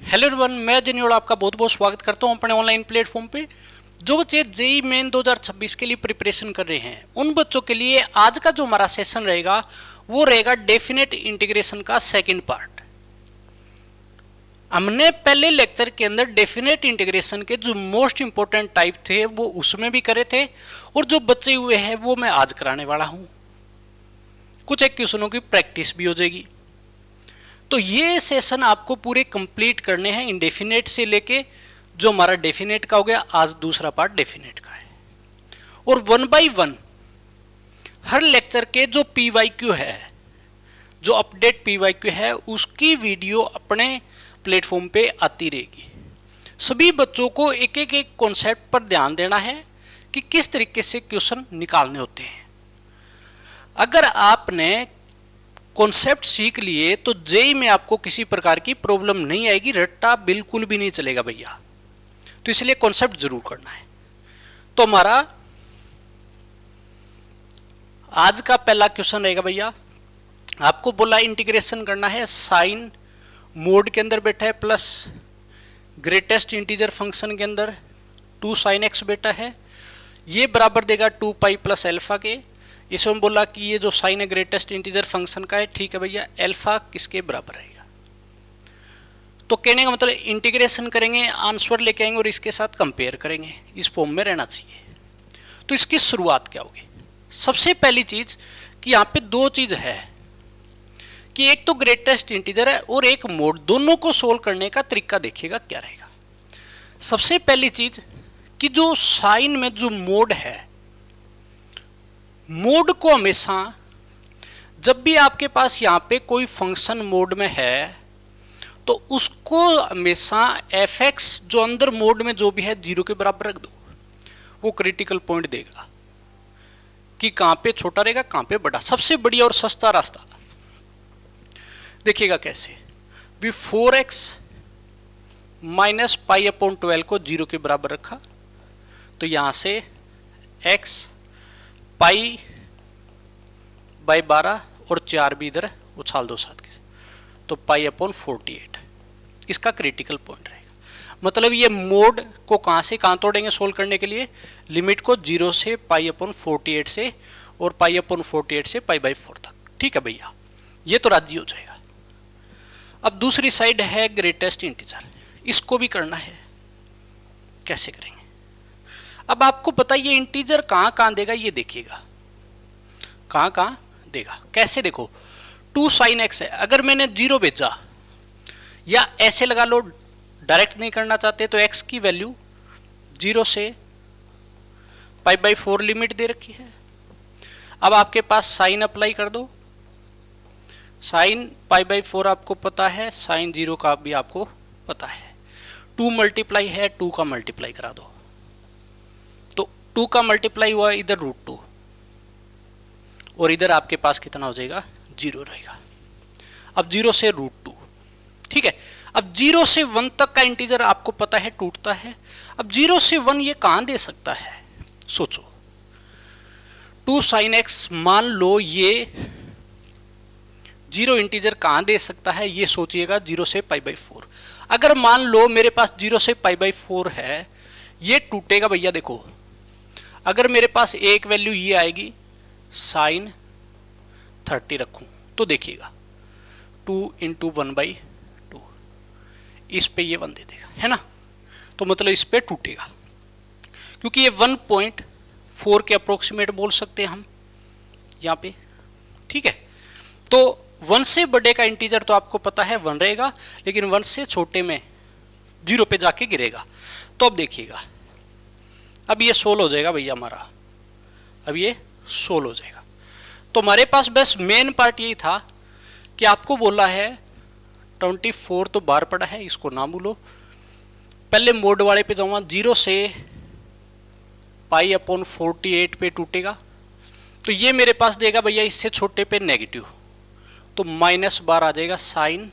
Hello everyone, मैं जनियोल आपका बहुत बहुत स्वागत करता हूं अपने ऑनलाइन प्लेटफॉर्म पे। जो बच्चे जेईई मेन 2026 के लिए प्रिपरेशन कर रहे हैं उन बच्चों के लिए आज का जो हमारा सेशन रहेगा वो रहेगा डेफिनेट इंटीग्रेशन का सेकंड पार्ट। हमने पहले लेक्चर के अंदर डेफिनेट इंटीग्रेशन के जो मोस्ट इंपोर्टेंट टाइप थे वो उसमें भी करे थे और जो बचे हुए हैं वो मैं आज कराने वाला हूं। कुछ एक क्वेश्चनों की प्रैक्टिस भी हो जाएगी। तो ये सेशन आपको पूरे कंप्लीट करने हैं इंडेफिनेट से लेके जो हमारा डेफिनेट का हो गया, आज दूसरा पार्ट डेफिनेट का है। और one by one her lecture के जो पीवाईक्यू है, जो अपडेट पीवाईक्यू है, उसकी वीडियो अपने प्लेटफॉर्म पे आती रहेगी। सभी बच्चों को एक एक कॉन्सेप्ट पर ध्यान देना है कि किस तरीके से क्वेश्चन निकालने होते हैं। अगर आपने कॉन्सेप्ट सीख लिए तो जेईई में आपको किसी प्रकार की प्रॉब्लम नहीं आएगी, रट्टा बिल्कुल भी नहीं चलेगा भैया। तो इसलिए कॉन्सेप्ट जरूर करना है। तो हमारा आज का पहला क्वेश्चन रहेगा भैया, आपको बोला इंटीग्रेशन करना है साइन मोड के अंदर बैठा है प्लस ग्रेटेस्ट इंटीजर फंक्शन के अंदर 2 sin x बेटा है, ये बराबर देगा 2 पाई प्लस एल्फा के। इसमें हम बोला कि ये जो साइन है ग्रेटेस्ट इंटीजर फंक्शन का है, ठीक है भैया, एल्फा किसके बराबर रहेगा। तो कहने का मतलब इंटीग्रेशन करेंगे, आंसर लेके आएंगे और इसके साथ कंपेयर करेंगे, इस फॉर्म में रहना चाहिए। तो इसकी शुरुआत क्या होगी? सबसे पहली चीज कि यहाँ पे दो चीज है कि एक तो ग्रेटेस्ट इंटीजर है और एक मोड, दोनों को सोल्व करने का तरीका देखिएगा क्या रहेगा। सबसे पहली चीज कि जो साइन में जो मोड है, मोड को हमेशा जब भी आपके पास यहाँ पे कोई फंक्शन मोड में है तो उसको हमेशा एफ एक्स जो अंदर मोड में जो भी है 0 के बराबर रख दो। वो क्रिटिकल पॉइंट देगा कि कहाँ पे छोटा रहेगा कहाँ पे बड़ा। सबसे बढ़िया और सस्ता रास्ता देखिएगा कैसे, भी 4x माइनस पाई अपॉन 12 को 0 के बराबर रखा तो यहां से x पाई बाई 12 और 4 भी इधर उछाल दो साथ के, तो पाई अपॉन 48 इसका क्रिटिकल पॉइंट रहेगा। मतलब ये मोड को कहां से कहां तोड़ेंगे सोल्व करने के लिए, लिमिट को 0 से पाई अपॉन 48 से और पाई अपॉन 48 से पाई बाई 4 तक। ठीक है भैया, ये तो राजी हो जाएगा। अब दूसरी साइड है ग्रेटेस्ट इंटीजर, इसको भी करना है। कैसे करेंगे? अब आपको पता है ये इंटीजर कहां कहां देगा, ये देखिएगा कहां कहां देगा। कैसे देखो, 2 sin x है, अगर मैंने 0 भेजा या ऐसे लगा लो, डायरेक्ट नहीं करना चाहते तो x की वैल्यू 0 से पाई बाई 4 लिमिट दे रखी है। अब आपके पास साइन अप्लाई कर दो, साइन पाई बाई 4 आपको पता है, साइन 0 का भी आपको पता है। 2 मल्टीप्लाई है, 2 का मल्टीप्लाई करा दो, तो 2 का मल्टीप्लाई हुआ इधर √2 और इधर आपके पास कितना हो जाएगा, 0 रहेगा। अब 0 से √2, ठीक है। अब 0 से 1 तक का इंटीजर आपको पता है टूटता है। अब 0 से 1 ये कहां दे सकता है, सोचो। 2 sin x मान लो ये 0 इंटीजर कहां दे सकता है, ये सोचिएगा। 0 से पाई बाई 4, अगर मान लो मेरे पास 0 से पाई बाई 4 है, ये टूटेगा भैया। देखो अगर मेरे पास एक वैल्यू ये आएगी साइन 30 रखूं तो देखिएगा 2 इंटू 1/2, इस पे ये 1 दे देगा, है ना। तो मतलब इस पे टूटेगा क्योंकि ये 1.4 के अप्रोक्सीमेट बोल सकते हैं हम यहाँ पे, ठीक है। तो 1 से बड़े का इंटीजर तो आपको पता है 1 रहेगा, लेकिन 1 से छोटे में 0 पे जाके गिरेगा। तो अब देखिएगा, अब ये 16 हो जाएगा भैया हमारा, अब ये 16 हो जाएगा। तो हमारे पास बस मेन पार्ट यही था कि आपको बोला है 24 तो बाहर पड़ा है, इसको ना भूलो। पहले मोड वाले पे जाऊंगा, 0 से पाई अपॉन 48 पे टूटेगा तो ये मेरे पास देगा भैया इससे छोटे पे नेगेटिव, तो -12 आ जाएगा साइन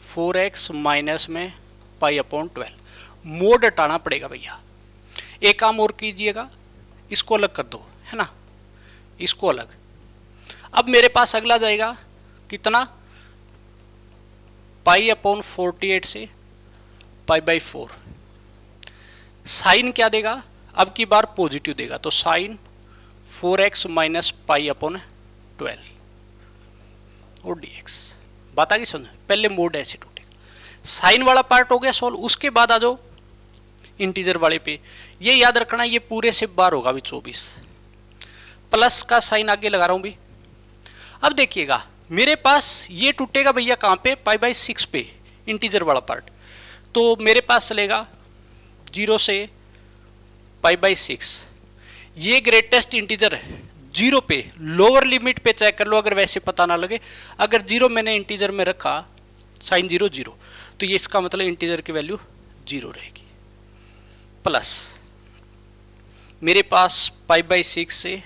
4x माइनस में पाई अपॉन 12। मोड हटाना पड़ेगा भैया। एक काम और कीजिएगा, इसको अलग कर दो, है ना, इसको अलग। अब मेरे पास अगला जाएगा कितना, पाई अपॉन 48 से पाई बाई 4। साइन क्या देगा, अब की बार पॉजिटिव देगा, तो sign 4x minus pi upon 12 और dx। बात आ गई समझ। पहले मोड ऐसे टूटेगा। साइन वाला पार्ट हो गया सॉल्व। उसके बाद आ जाओ इंटीजर वाले पे। ये याद रखना, ये पूरे से बार होगा भी 24। प्लस का साइन आगे लगा रहा हूं भी। अब देखिएगा मेरे पास ये टूटेगा भैया कहां पे, पाई बाई 6 पे, इंटीजर वाला पार्ट। तो मेरे पास चलेगा 0 से पाई बाई 6। ये ग्रेटेस्ट इंटीजर है 0 पे। लोअर लिमिट पे चेक कर लो अगर वैसे पता ना लगे। अगर 0 मैंने इंटीजर में रखा, साइन 0 0, तो ये इसका मतलब इंटीजर की वैल्यू 0 रहेगी। प्लस मेरे पास पाई बाई 6 से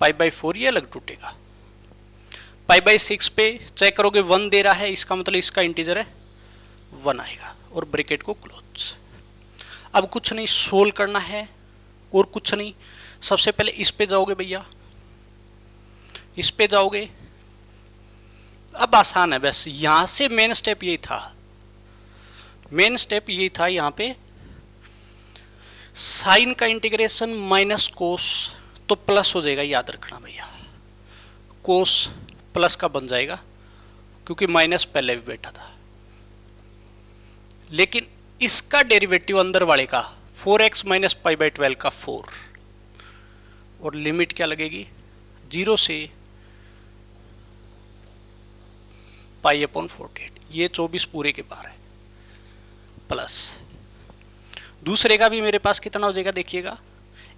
पाई बाई 4 ये अलग टूटेगा। पाई बाई 6 पे चेक करोगे 1 दे रहा है, इसका मतलब इसका इंटीजर है 1 आएगा और ब्रैकेट को क्लोज। अब कुछ नहीं, सोल्व करना है और कुछ नहीं। सबसे पहले इस पे जाओगे भैया, इस पे जाओगे। अब आसान है बस, यहां से मेन स्टेप यही था, मेन स्टेप यही था। यहां पे साइन का इंटीग्रेशन माइनस कोस, तो प्लस हो जाएगा, याद रखना भैया। कोस प्लस का बन जाएगा क्योंकि माइनस पहले भी बैठा था। लेकिन इसका डेरिवेटिव अंदर वाले का 4x माइनस पाई बाई 12 का 4, और लिमिट क्या लगेगी 0 से पाई अपॉन 48। ये 24 पूरे के बाहर है। प्लस दूसरे का भी मेरे पास कितना हो जाएगा देखिएगा।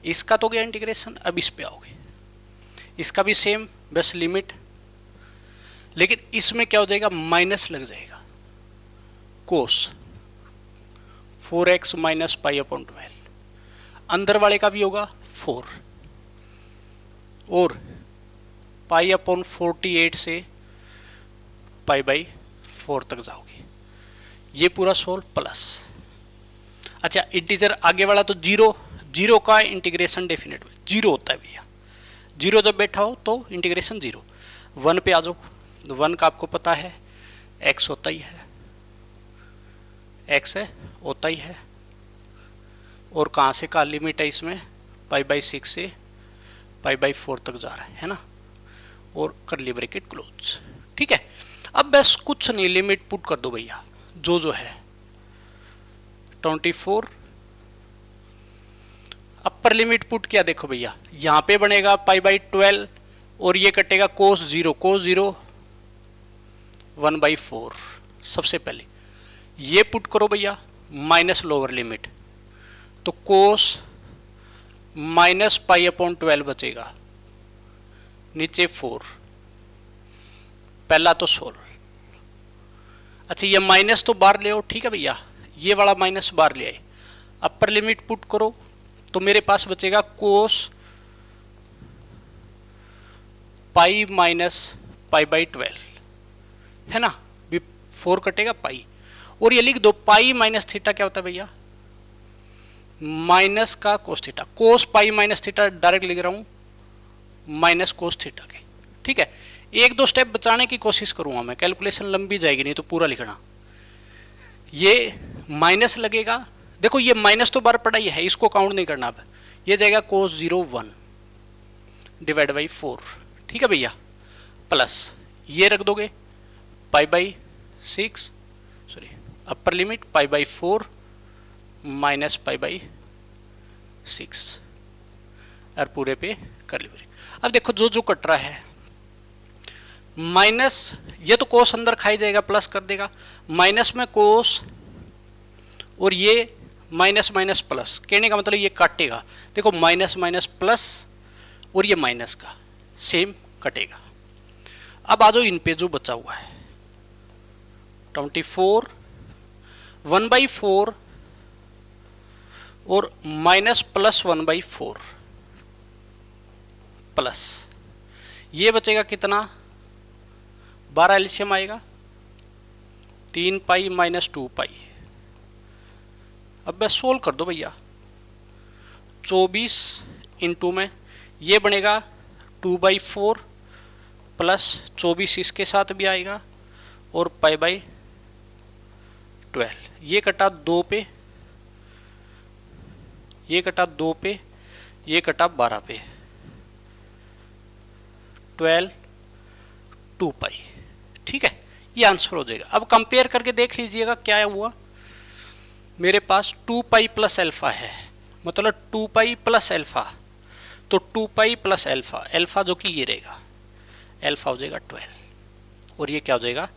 इसका तो गया इंटीग्रेशन, अब इस पे आओगे, इसका भी सेम, बस लिमिट। लेकिन इसमें क्या हो जाएगा, माइनस लग जाएगा, कोस 4x माइनस पाई अपॉन 12। अंदर वाले का भी होगा 4, और पाई अपॉन 48 से पाई बाई 4 तक जाओगे। ये पूरा सोल्व। प्लस अच्छा इंटीजर आगे वाला तो 0, 0 का इंटीग्रेशन डेफिनेट 0 होता है भैया। 0 जब बैठा हो तो इंटीग्रेशन 0। 1 पे आ जाओ, 1 का आपको पता है x होता ही है, x है होता ही है। और कहाँ से का लिमिट है इसमें, पाई बाई 6 से पाई बाई 4 तक जा रहा है ना, और कर्ली ब्रैकेट क्लोज। ठीक है, अब बस कुछ नहीं, लिमिट पुट कर दो भैया, जो है 24। अपर लिमिट पुट किया, देखो भैया यहां पे बनेगा पाई बाई 12 और ये कटेगा कोस 0, कोस 0 1 बाई 4। सबसे पहले ये पुट करो भैया, माइनस लोअर लिमिट, तो कोस माइनस पाई अपॉन 12 बचेगा, नीचे 4। पहला तो सोल्व। अच्छा ये माइनस तो बाहर ले आओ, ठीक है भैया, ये वाला माइनस बाहर ले आए। अपर लिमिट पुट करो तो मेरे पास बचेगा कोस पाई माइनस पाई बाई 12, है ना, 4 कटेगा पाई, और ये लिख दो पाई माइनस थीटा क्या होता है भैया, माइनस का कोस थीटा। कोस पाई माइनस थीटा डायरेक्ट लिख रहा हूं, माइनस कोस थीटा के। ठीक है, 1-2 स्टेप बचाने की कोशिश करूंगा मैं, कैलकुलेशन लंबी जाएगी नहीं तो पूरा लिखना। ये माइनस लगेगा, देखो ये माइनस तो बार पड़ा ही है, इसको काउंट नहीं करना। अब ये जाएगा कोस 0 1 डिवाइड बाई 4। ठीक है भैया, प्लस ये रख दोगे pi by 6, sorry upper limit pi by 4 minus pi by 6, और पूरे पे कर लीजिए। अब देखो जो कट रहा है, माइनस ये तो कोस अंदर खाई जाएगा, प्लस कर देगा, माइनस में कोस, और ये माइनस माइनस प्लस, कहने का मतलब ये काटेगा। देखो माइनस माइनस प्लस, और ये माइनस का सेम कटेगा। अब आ जाओ इन पे जो बचा हुआ है, 24 1 बाई 4 और माइनस प्लस 1 बाई 4 प्लस ये बचेगा कितना, 12 एलसीएम आएगा, 3 पाई माइनस 2 पाई। अब बस सोल्व कर दो भैया, 24 इंटू में ये बनेगा 2 बाई 4 प्लस 24 इसके साथ भी आएगा, और पाई बाई 12, ये कटा 2 पे, ये कटा 2 पे, ये कटा 12 पे, 12 2 पाई। ठीक है, ये आंसर हो जाएगा। अब कंपेयर करके देख लीजिएगा क्या हुआ। मेरे पास 2 पाई प्लस अल्फा है, मतलब 2 पाई प्लस अल्फा, तो 2 पाई प्लस अल्फा, अल्फा जो कि ये रहेगा, अल्फा हो जाएगा 12, और ये क्या हो जाएगा,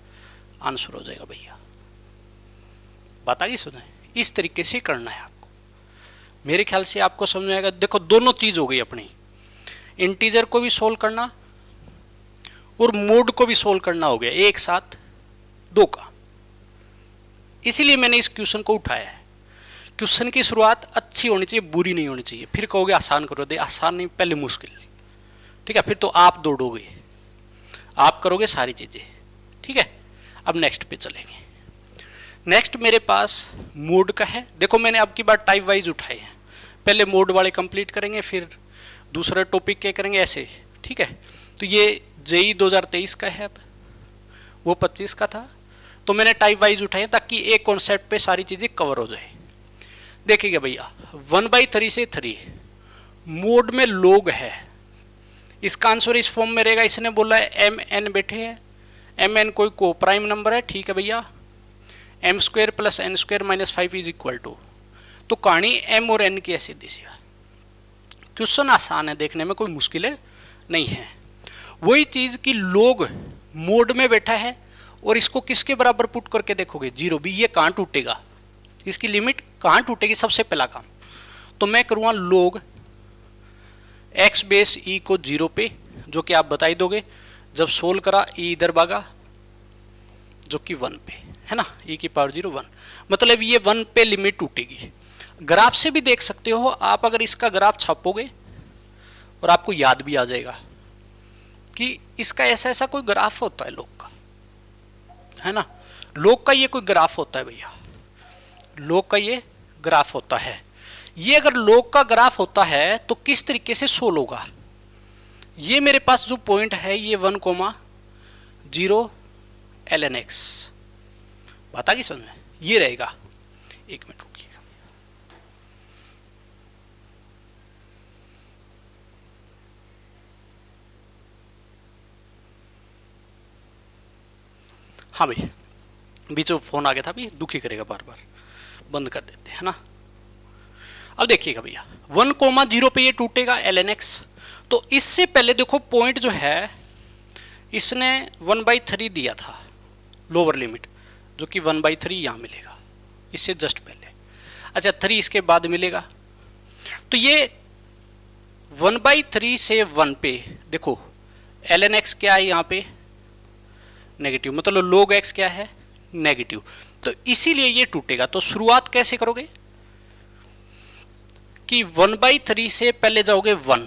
आंसर हो जाएगा भैया। बात आ गई सुने? इस तरीके से करना है आपको, मेरे ख्याल से आपको समझ में आएगा। देखो दोनों चीज हो गई अपनी, इंटीजर को भी सोल्व करना और मोड को भी सोल्व करना हो गया एक साथ, दो काम। इसीलिए मैंने इस क्वेश्चन को उठाया है। क्वेश्चन की शुरुआत अच्छी होनी चाहिए, बुरी नहीं होनी चाहिए। फिर कहोगे आसान करो, दे आसान नहीं, पहले मुश्किल। ठीक है, फिर तो आप दौड़ोगे, आप करोगे सारी चीजें। ठीक है, अब नेक्स्ट पे चलेंगे। नेक्स्ट मेरे पास मोड का है। देखो मैंने अब की बार टाइप वाइज उठाए हैं, पहले मोड वाले कंप्लीट करेंगे, फिर दूसरा टॉपिक क्या करेंगे, ऐसे। ठीक है, तो ये जेई 2023 का है, अब वो 25 का था, तो मैंने टाइप वाइज उठाए ताकि एक कॉन्सेप्ट पे सारी चीजें कवर हो जाए। देखिएगा भैया, 1/3 से 3 मोड में लोग है, इसका आंसर इस फॉर्म में रहेगा। इसने बोला है एम एन बैठे हैं, एम एन कोई को प्राइम नंबर है। ठीक है भैया, m square plus n square minus 5 is equal to, तो कहानी एम और एन की ऐसी दिशा। क्वेश्चन आसान है, देखने में कोई मुश्किल नहीं है। वही चीज कि लोग मोड में बैठा है और इसको किसके बराबर पुट करके देखोगे, 0 भी, ये कहाँ टूटेगा, इसकी लिमिट कहाँ टूटेगी, सबसे पहला काम तो मैं करूँगा लोग x बेस e को 0 पे, जो कि आप बता ही दोगे, जब सोल्व करा e इधर भागा जो कि 1 पे है ना, e की पावर 0 1, मतलब ये 1 पे लिमिट टूटेगी। ग्राफ से भी देख सकते हो आप, अगर इसका ग्राफ छापोगे और आपको याद भी आ जाएगा कि इसका ऐसा ऐसा कोई ग्राफ होता है लोग का, है ना, लोग का ये कोई ग्राफ होता है भैया, लोग का ये ग्राफ होता है। ये अगर लोग का ग्राफ होता है तो किस तरीके से सोल्व होगा, ये मेरे पास जो पॉइंट है ये 1,0 ln x, बात आ गई समझ में, ये रहेगा। एक मिनट रुकिएगा, हाँ भाई बीच में फोन आ गया था, अभी दुखी करेगा बार बार, बंद कर देते हैं ना। अब देखिएगा भैया 1,0 पे ये टूटेगा ln x, तो इससे पहले देखो पॉइंट जो है इसने 1/3 दिया था लोअर लिमिट, जो कि 1/3 यहाँ मिलेगा, इससे जस्ट पहले। अच्छा 3 इसके बाद मिलेगा, तो ये 1/3 से 1 पे देखो ln x क्या है यहाँ पे, नेगेटिव, मतलब log x क्या है, नेगेटिव, तो इसीलिए ये टूटेगा। तो शुरुआत कैसे करोगे कि 1/3 से पहले जाओगे 1,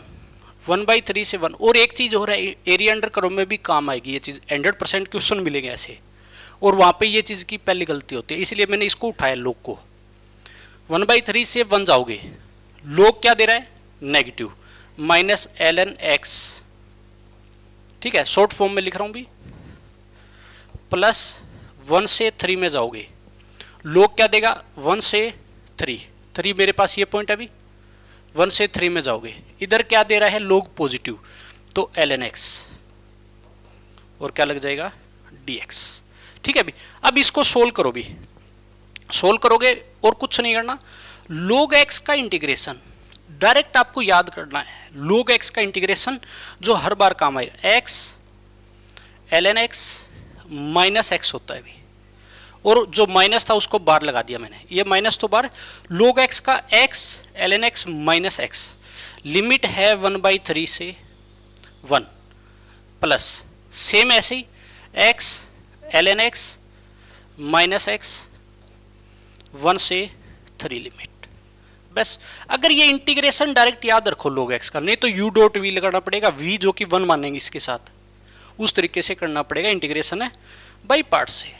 1/3 से 1, और एक चीज हो रहा है एरिया अंडर कर्व में भी काम आएगी ये चीज, 100% क्वेश्चन मिलेंगे ऐसे, और वहां पे ये चीज की पहली गलती होती है, इसलिए मैंने इसको उठाया लोग को। 1/3 से 1 जाओगे, लोग क्या दे रहा है, नेगेटिव, माइनस ln x, ठीक है, शॉर्ट फॉर्म में लिख रहा हूं भी, प्लस 1 से 3 में जाओगे, लोग क्या देगा, 1 से 3, 3 मेरे पास ये पॉइंट है अभी, 1 से 3 में जाओगे, इधर क्या दे रहा है, लोग पॉजिटिव, तो ln x, और क्या लग जाएगा, dx। ठीक है भी, अब इसको सोल्व करो भी, सोल्व करोगे और कुछ नहीं करना, log x का इंटीग्रेशन डायरेक्ट आपको याद करना है, log x का इंटीग्रेशन जो हर बार काम आएगा, x ln x minus x होता है भी, और जो माइनस था उसको बार लगा दिया मैंने, ये माइनस तो बार, log x का x ln x minus x, limit है 1/3 से 1, प्लस सेम ऐसे ही x ln x minus x 1 से 3 लिमिट। बस अगर ये इंटीग्रेशन डायरेक्ट याद रखो log x का, नहीं तो u डॉट v लगाना पड़ेगा, v जो कि 1 मानेंगे इसके साथ, उस तरीके से करना पड़ेगा, इंटीग्रेशन है बाई पार्ट से।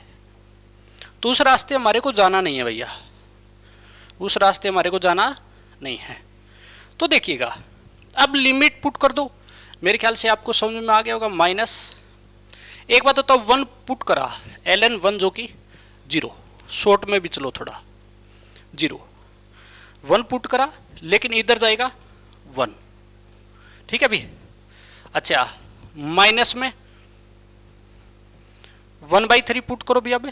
तो उस रास्ते हमारे को जाना नहीं है भैया, उस रास्ते हमारे को जाना नहीं है। तो देखिएगा अब लिमिट पुट कर दो, मेरे ख्याल से आपको समझ में आ गया होगा, माइनस एक बात होता है, 1 पुट करा, ln 1 जो कि 0, शॉर्ट में भी चलो थोड़ा 0, 1 पुट करा लेकिन इधर जाएगा 1, ठीक है भी। अच्छा माइनस में 1/3 पुट करो भैया बे,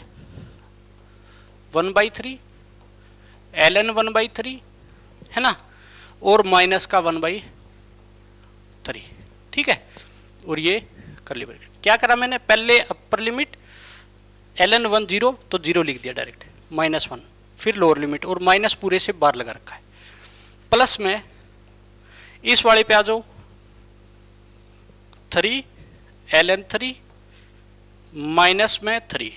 1/3 ln 1/3 है ना, और माइनस का 1/3, ठीक है। और ये कर्ली ब्रैकेट, क्या करा मैंने, पहले अपर लिमिट ln 1 0 तो 0 लिख दिया डायरेक्ट, -1, फिर लोअर लिमिट और माइनस पूरे से बाहर लगा रखा है। प्लस में इस वाले पे आ जाओ 3 ln 3 माइनस में 3,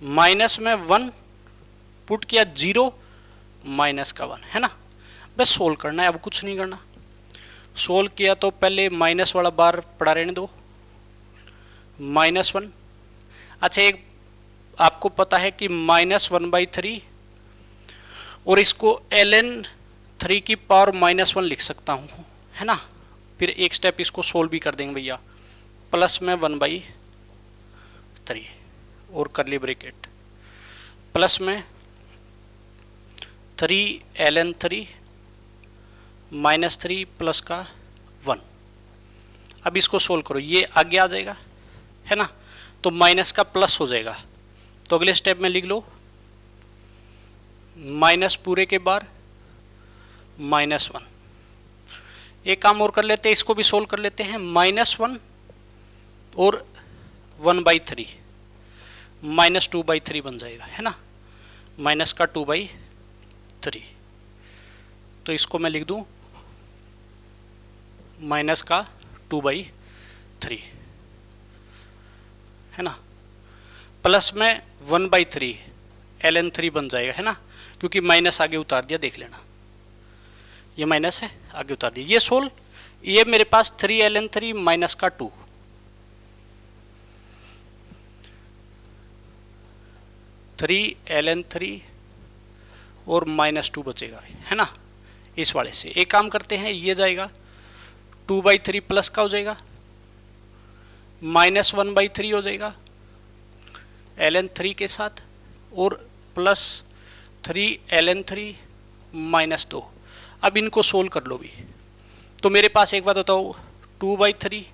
माइनस में 1 पुट किया 0 माइनस का 1, है ना। बस सोल्व करना है, अब कुछ नहीं करना। सोल्व किया तो पहले माइनस वाला बार पड़ा रहने दो, -1। अच्छा एक आपको पता है कि -1/3 और इसको ln 3 की पावर -1 लिख सकता हूँ, है ना। फिर एक स्टेप इसको सोल्व भी कर देंगे भैया, प्लस में 1/3 और कर्ली ब्रैकेट, प्लस में 3 ln 3 -3 प्लस का 1। अब इसको सोल्व करो, ये आगे आ जाएगा, है ना, तो माइनस का प्लस हो जाएगा। तो अगले स्टेप में लिख लो माइनस पूरे के बार -1। एक काम और कर लेते हैं, इसको भी सोल्व कर लेते हैं, -1 और 1/3 -2/3 बन जाएगा, है ना, माइनस का 2/3। तो इसको मैं लिख दूं माइनस का 2/3, है ना, प्लस में 1/3 ln 3 बन जाएगा, है ना, क्योंकि माइनस आगे उतार दिया, देख लेना ये माइनस है आगे उतार दिया। ये सोल्व, ये मेरे पास 3 ln 3 माइनस का 2, 3 ln 3 और -2 बचेगा, है ना। इस वाले से एक काम करते हैं, ये जाएगा 2/3 प्लस का हो जाएगा, -1/3 हो जाएगा ln 3 के साथ, और प्लस 3 ln 3 -2। अब इनको सोल्व कर लो भी, तो मेरे पास एक बात बताओ, 2/3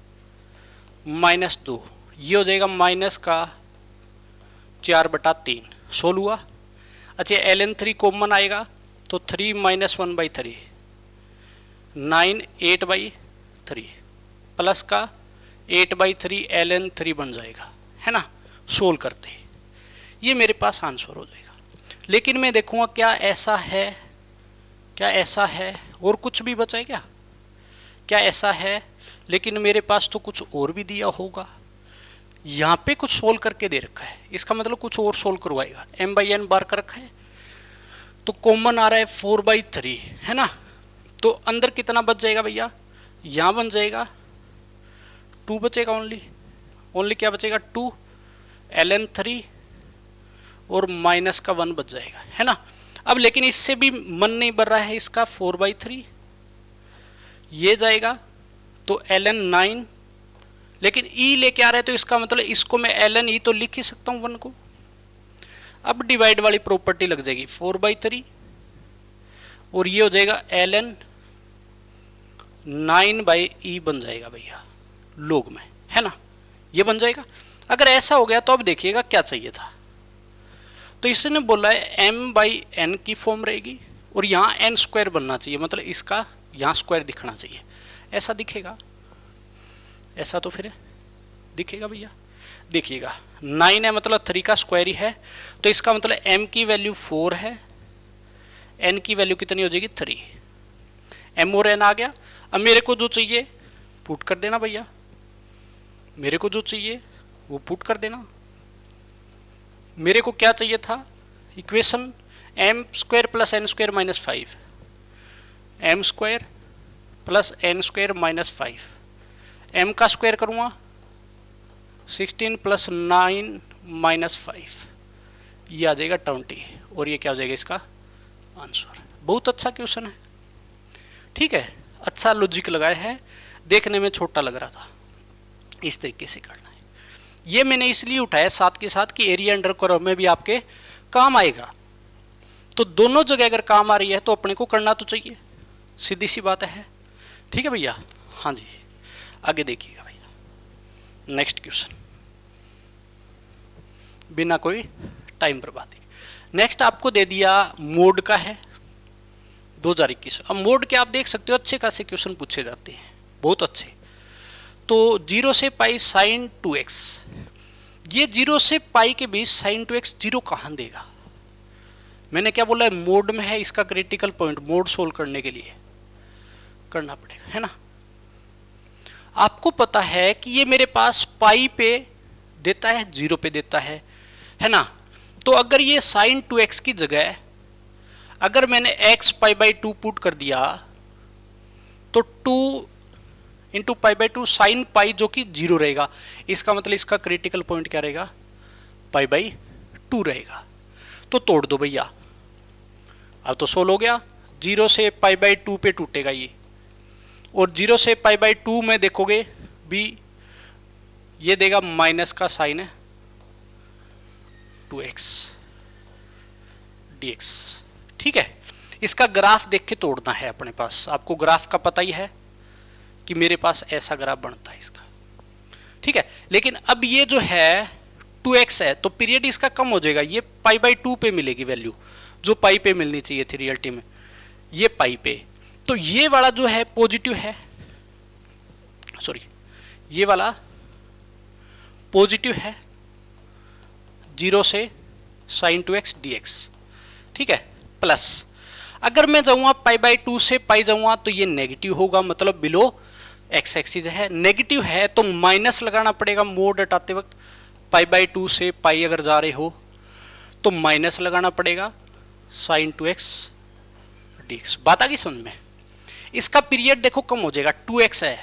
-2 ये हो जाएगा माइनस का 4/3, सोल्व हुआ। अच्छा ln 3 कॉमन आएगा तो 3 - 1/3 9 8/3 प्लस का 8/3 ln 3 बन जाएगा, है ना। सोल्व करते ही ये मेरे पास आंसर हो जाएगा। लेकिन मैं देखूंगा क्या ऐसा है, क्या ऐसा है, और कुछ भी बचा है क्या, क्या ऐसा है, लेकिन मेरे पास तो कुछ और भी दिया होगा। यहाँ पे कुछ सोल्व करके दे रखा है, इसका मतलब कुछ और सोल्व करवाएगा। m/n बार कर रखा है, तो कॉमन आ रहा है 4/3, है ना। तो अंदर कितना बच जाएगा भैया, यहाँ बन जाएगा 2 बचेगा, ओनली क्या बचेगा 2 ln 3 और माइनस का 1 बच जाएगा, है ना। अब लेकिन इससे भी मन नहीं भर रहा है इसका, 4/3 ये जाएगा तो ln 9, लेकिन e लेके आ रहे हैं तो इसका मतलब इसको मैं ln e तो लिख ही सकता हूँ 1 को। अब डिवाइड वाली प्रॉपर्टी लग जाएगी 4/3 और ये हो जाएगा ln 9/e बन जाएगा भैया लोग में, है ना, ये बन जाएगा। अगर ऐसा हो गया तो अब देखिएगा क्या चाहिए था, तो इसने बोला है m/n की फॉर्म रहेगी और यहाँ n² बनना चाहिए, मतलब इसका यहाँ स्क्वायर दिखना चाहिए। ऐसा दिखेगा, ऐसा तो फिर दिखेगा भैया, देखिएगा 9 है मतलब 3 का स्क्वायर ही है, तो इसका मतलब m की वैल्यू 4 है, n की वैल्यू कितनी हो जाएगी 3, m और n आ गया। अब मेरे को जो चाहिए पुट कर देना भैया, मेरे को जो चाहिए वो पुट कर देना। मेरे को क्या चाहिए था, equation m² + n² - 5, m² + n² - 5, m का स्क्वायर करूँगा 16 + 9 - 5, ये आ जाएगा 20, और ये क्या हो जाएगा इसका आंसर। बहुत अच्छा क्वेश्चन है, ठीक है, अच्छा लॉजिक लगाया है, देखने में छोटा लग रहा था, इस तरीके से करना है। ये मैंने इसलिए उठाया साथ के साथ कि एरिया अंडर कर्व में भी आपके काम आएगा। तो दोनों जगह अगर काम आ रही है तो अपने को करना तो चाहिए, सीधी सी बात है। ठीक है भैया, हाँ जी, आगे देखिएगा भैया नेक्स्ट क्वेश्चन, बिना कोई टाइम बर्बादी। नेक्स्ट आपको दे दिया मोड का है 2021। अब मोड के आप देख सकते हो अच्छे खासे क्वेश्चन पूछे जाते हैं, बहुत अच्छे। तो 0 से पाई साइन 2x, ये 0 से पाई के बीच साइन 2x 0 कहाँ देगा? मैंने क्या बोला है, मोड में है, इसका क्रिटिकल पॉइंट मोड सोल्व करने के लिए करना पड़ेगा, है ना। आपको पता है कि ये मेरे पास पाई पे देता है, 0 पे देता है ना। तो अगर ये साइन 2x की जगह अगर मैंने x पाई बाई 2 पुट कर दिया तो 2 into pi by 2 sine pi जो कि 0 रहेगा, इसका मतलब इसका क्रिटिकल पॉइंट क्या रहेगा, पाई बाई 2 रहेगा। तो तोड़ दो भैया, अब तो सोल्व हो गया। 0 से पाई बाई 2 पे टूटेगा ये, और 0 से पाई बाई 2 में देखोगे भी ये देगा माइनस का साइन है 2x dx। ठीक है, इसका ग्राफ देख के तोड़ना है अपने पास। आपको ग्राफ का पता ही है कि मेरे पास ऐसा ग्राफ बनता है इसका, ठीक है। लेकिन अब ये जो है 2x है तो पीरियड इसका कम हो जाएगा, ये पाई बाई 2 पे मिलेगी वैल्यू, जो पाई पे मिलनी चाहिए थी रियलिटी में, ये पाई पे। तो ये वाला जो है पॉजिटिव है, सॉरी ये वाला पॉजिटिव है 0 से साइन 2x dx, ठीक है। प्लस अगर मैं जाऊंगा पाई बाई 2 से पाई जाऊंगा तो ये नेगेटिव होगा, मतलब बिलो एक्स एक्सिस है, नेगेटिव है तो माइनस लगाना पड़ेगा मोड हटाते वक्त। पाई बाई 2 से पाई अगर जा रहे हो तो माइनस लगाना पड़ेगा साइन 2x dx। बात आ गई समझ में। इसका पीरियड देखो कम हो जाएगा, 2x है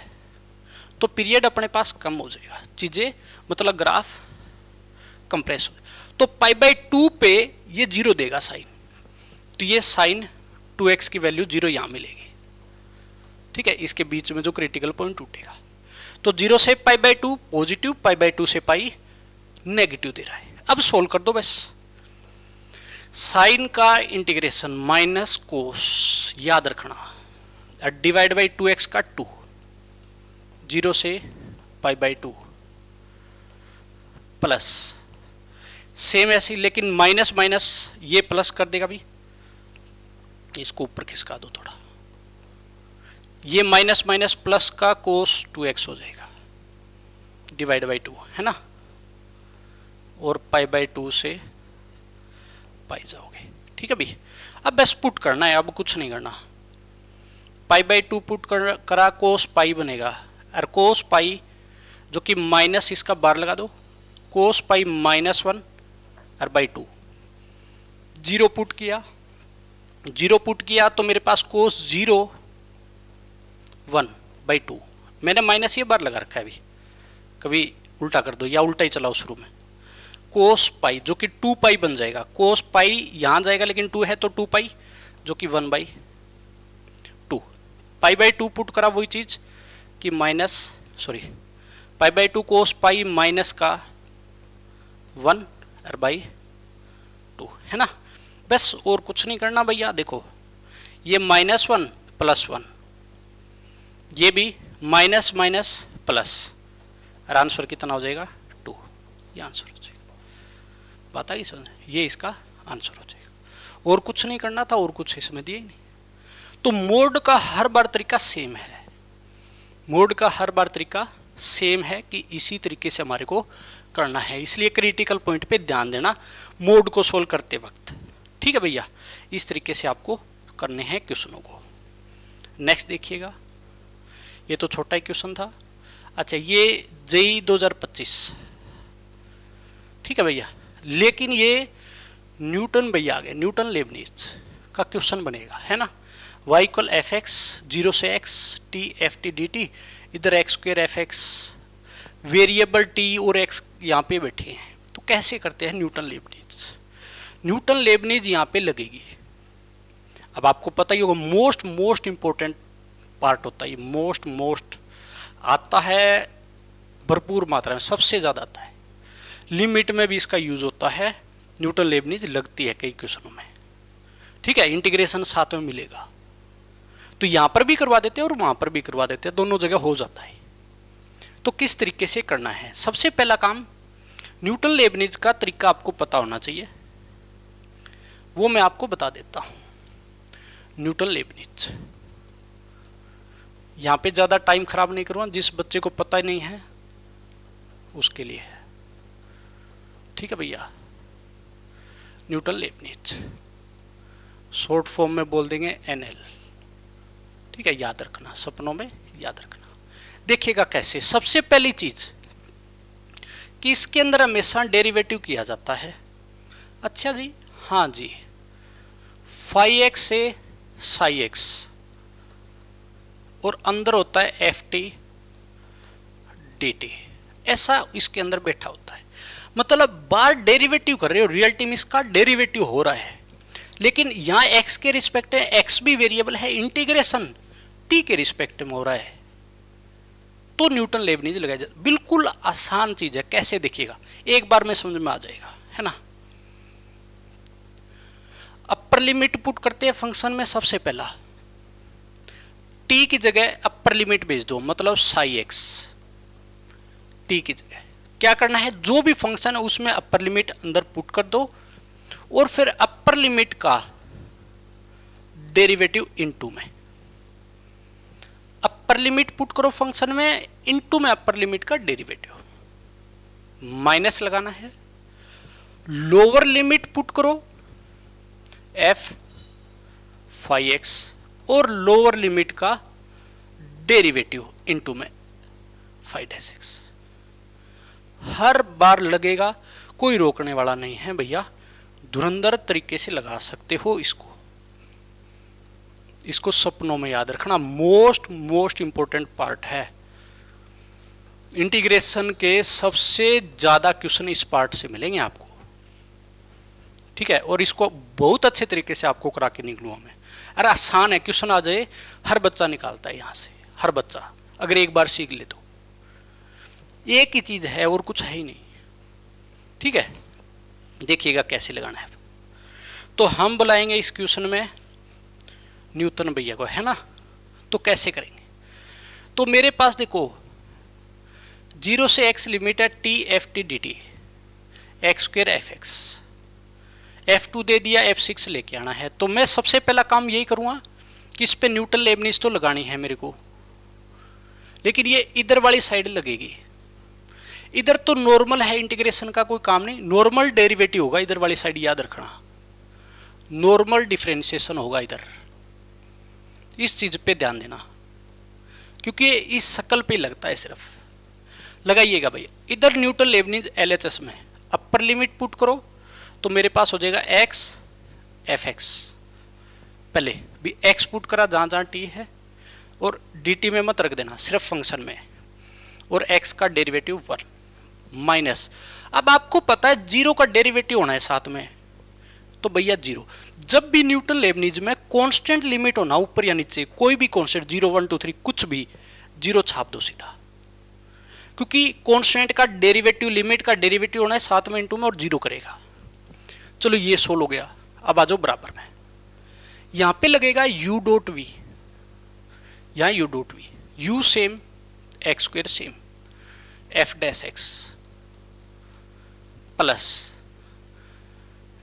तो पीरियड अपने पास कम हो जाएगा, चीजें मतलब ग्राफ कंप्रेस हो। तो पाई बाई 2 पे ये 0 देगा साइन, तो ये साइन 2x की वैल्यू 0 यहां मिलेगी, ठीक है। इसके बीच में जो क्रिटिकल पॉइंट टूटेगा, तो 0 से pi by 2 positive, pi by 2 से पाई नेगेटिव दे रहा है। अब सोल्व कर दो बस। साइन का इंटीग्रेशन माइनस कोस याद रखना, डिवाइड बाई 2x का 2, 0 से पाई बाई 2 प्लस सेम ऐसी, लेकिन माइनस माइनस ये प्लस कर देगा भी, इसको ऊपर खिसका दो थोड़ा, ये माइनस माइनस प्लस का कोस 2x हो जाएगा डिवाइड बाई 2, है ना। और पाई बाई 2 से पाई जाओगे, ठीक है भाई। अब बस पुट करना है, अब कुछ नहीं करना। पाई बाई 2 पुट करा कोस पाई बनेगा, और कोस पाई जो कि माइनस इसका बार लगा दो, कोस पाई -1 और बाई 2। 0 पुट किया, 0 पुट किया तो मेरे पास कोस 0 1 बाई 2। मैंने माइनस ये बार लगा रखा है, अभी कभी उल्टा कर दो या उल्टा ही चलाओ शुरू में। कोस पाई जो कि 2 पाई बन जाएगा, कोस पाई यहां जाएगा लेकिन 2 है तो 2 पाई जो कि 1 बाई 2। पाई बाई 2 पुट करा वही चीज कि pi by 2 cos pi minus का 1 और बाई 2, है ना। बस और कुछ नहीं करना भैया। देखो ये -1 +1, ये भी माइनस माइनस प्लस, और आंसर कितना हो जाएगा 2, ये आंसर हो जाएगा। बात आई समझ, ये इसका आंसर हो जाएगा। और कुछ नहीं करना था, और कुछ इसमें दिया ही नहीं। तो मोड का हर बार तरीका सेम है, मोड का हर बार तरीका सेम है कि इसी तरीके से हमारे को करना है, इसलिए क्रिटिकल पॉइंट पे ध्यान देना मोड को सोल्व करते वक्त, ठीक है भैया। इस तरीके से आपको करने हैं क्वेश्चनों को। नेक्स्ट देखिएगा, ये तो छोटा ही क्वेश्चन था। अच्छा, ये जेई 2025, ठीक है भैया। लेकिन ये न्यूटन भैया आ गए, न्यूटन लेबनीज का क्वेश्चन बनेगा, है ना। y इक्वल एफ एक्स 0 से x t F T D T, इधर X square F X, variable t और x यहाँ पे बैठे हैं। तो कैसे करते हैं न्यूटन लेबनीज? न्यूटन लेबनीज यहाँ पे लगेगी। अब आपको पता ही होगा मोस्ट इंपॉर्टेंट पार्ट होता है, मोस्ट आता है भरपूर मात्रा में, सबसे ज़्यादा आता है, लिमिट में भी इसका यूज होता है, न्यूटन लेबनीज लगती है कई क्वेश्चनों में। ठीक है, इंटीग्रेशन साथ में मिलेगा, तो यहां पर भी करवा देते हैं और वहां पर भी करवा देते हैं, दोनों जगह हो जाता है। तो किस तरीके से करना है, सबसे पहला काम न्यूटन लेबनीज का तरीका आपको पता होना चाहिए, वो मैं आपको बता देता हूं। न्यूटन लेबनीज, यहां पे ज्यादा टाइम खराब नहीं करूंगा, जिस बच्चे को पता ही नहीं है उसके लिए है। ठीक है भैया, न्यूटन लेबनीज शॉर्ट फॉर्म में बोल देंगे NL। ठीक है, याद रखना, सपनों में याद रखना। देखिएगा कैसे, सबसे पहली चीज कि इसके अंदर हमेशा डेरिवेटिव किया जाता है। अच्छा जी, हाँ जी, फाई एक्स से साई एक्स और अंदर होता है FT DT, ऐसा इसके अंदर बैठा होता है। मतलब बार डेरिवेटिव कर रहे हो, रियल टाइम इसका डेरिवेटिव हो रहा है, लेकिन यहां x के रिस्पेक्ट में, x भी वेरिएबल है, इंटीग्रेशन t के रिस्पेक्ट में हो रहा है, तो न्यूटन लेबनीज लगाया जाए। बिल्कुल आसान चीज है, कैसे देखिएगा, एक बार में समझ में आ जाएगा, है ना। अपर लिमिट पुट करते हैं फंक्शन में, सबसे पहला t की जगह अपर लिमिट भेज दो, मतलब साई x t की जगह क्या करना है, जो भी फंक्शन है उसमें अपर लिमिट अंदर पुट कर दो, और फिर अपर लिमिट का डेरिवेटिव इनटू में, अपर लिमिट पुट करो फंक्शन में, इनटू में अपर लिमिट का डेरिवेटिव, माइनस लगाना है। लोअर लिमिट पुट करो f फाई एक्स और लोअर लिमिट का डेरिवेटिव इनटू में फाई डैश एक्स। हर बार लगेगा, कोई रोकने वाला नहीं है भैया, धुरंधर तरीके से लगा सकते हो इसको। इसको सपनों में याद रखना, मोस्ट इंपॉर्टेंट पार्ट है। इंटीग्रेशन के सबसे ज्यादा क्वेश्चन इस पार्ट से मिलेंगे आपको। ठीक है, और इसको बहुत अच्छे तरीके से आपको करा के निकलूंगा मैं। अरे आसान है, क्वेश्चन आ जाए हर बच्चा निकालता है यहां से, हर बच्चा अगर एक बार सीख ले तो। एक ही चीज है और कुछ है ही नहीं। ठीक है, देखिएगा कैसे लगाना है। तो हम बुलाएंगे इस क्वेश्चन में न्यूटन भैया को, है ना। तो कैसे करेंगे, तो मेरे पास देखो 0 से x लिमिट है t FT DT, x square FX, F2 दे दिया, F6 लेके आना है। तो मैं सबसे पहला काम यही करूंगा कि इस पे न्यूटन लेबनीज तो लगानी है मेरे को, लेकिन ये इधर वाली साइड लगेगी। इधर तो नॉर्मल है, इंटीग्रेशन का कोई काम नहीं, नॉर्मल डेरिवेटिव होगा इधर वाली साइड, याद रखना, नॉर्मल डिफरेंशिएशन होगा इधर। इस चीज पे ध्यान देना, क्योंकि इस शक्ल पे लगता है सिर्फ। लगाइएगा भैया, इधर न्यूटन लेबनीज LHS में अपर लिमिट पुट करो, तो मेरे पास हो जाएगा x fx, पहले भी x पुट करा जहां जहां t है, और dt में मत रख देना, सिर्फ फंक्शन में, और x का डेरिवेटिव 1 माइनस। अब आपको पता है 0 का डेरिवेटिव होना है साथ में, तो भैया 0। जब भी न्यूटन लेबनीज में कांस्टेंट लिमिट होना, ऊपर या नीचे कोई भी कांस्टेंट, 0 1 2 3 कुछ भी, 0 छाप दो सीधा, क्योंकि कांस्टेंट का डेरिवेटिव, लिमिट का डेरिवेटिव होना है साथ में इनटू में, और 0 करेगा। चलो ये सोल्व हो गया। अब आ जाओ बराबर में, यहां पे लगेगा u डॉट v, यहां u dot v, u same, x square same, f dash x plus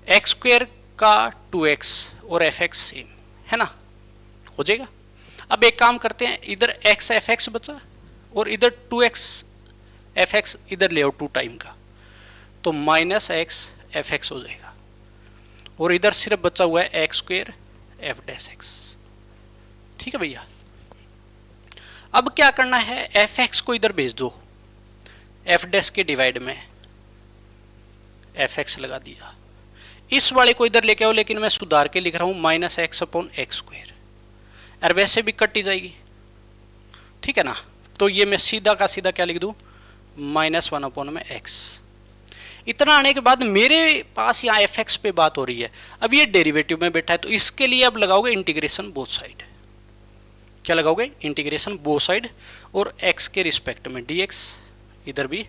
X square का 2x और fx सेम, है ना, हो जाएगा। अब एक काम करते हैं, इधर x fx बचा और इधर 2x fx इधर ले आओ 2 टाइम का, तो माइनस x fx हो जाएगा, और इधर सिर्फ बचा हुआ है x square f dash x। ठीक है भैया, अब क्या करना है, fx को इधर भेज दो, f डैश के डिवाइड में fx लगा दिया, इस वाले को इधर लेके आओ, लेकिन मैं सुधार के लिख रहा हूं minus x upon x square, और वैसे भी कट ही जाएगी। ठीक है ना, तो ये मैं सीधा का सीधा क्या लिख दूं, -1 अपॉन में x। इतना आने के बाद मेरे पास यहाँ fx पे बात हो रही है, अब ये डेरिवेटिव में बैठा है, तो इसके लिए अब लगाओगे इंटीग्रेशन बोथ साइड। क्या लगाओगे, इंटीग्रेशन बोथ साइड, और x के रिस्पेक्ट में dx, इधर भी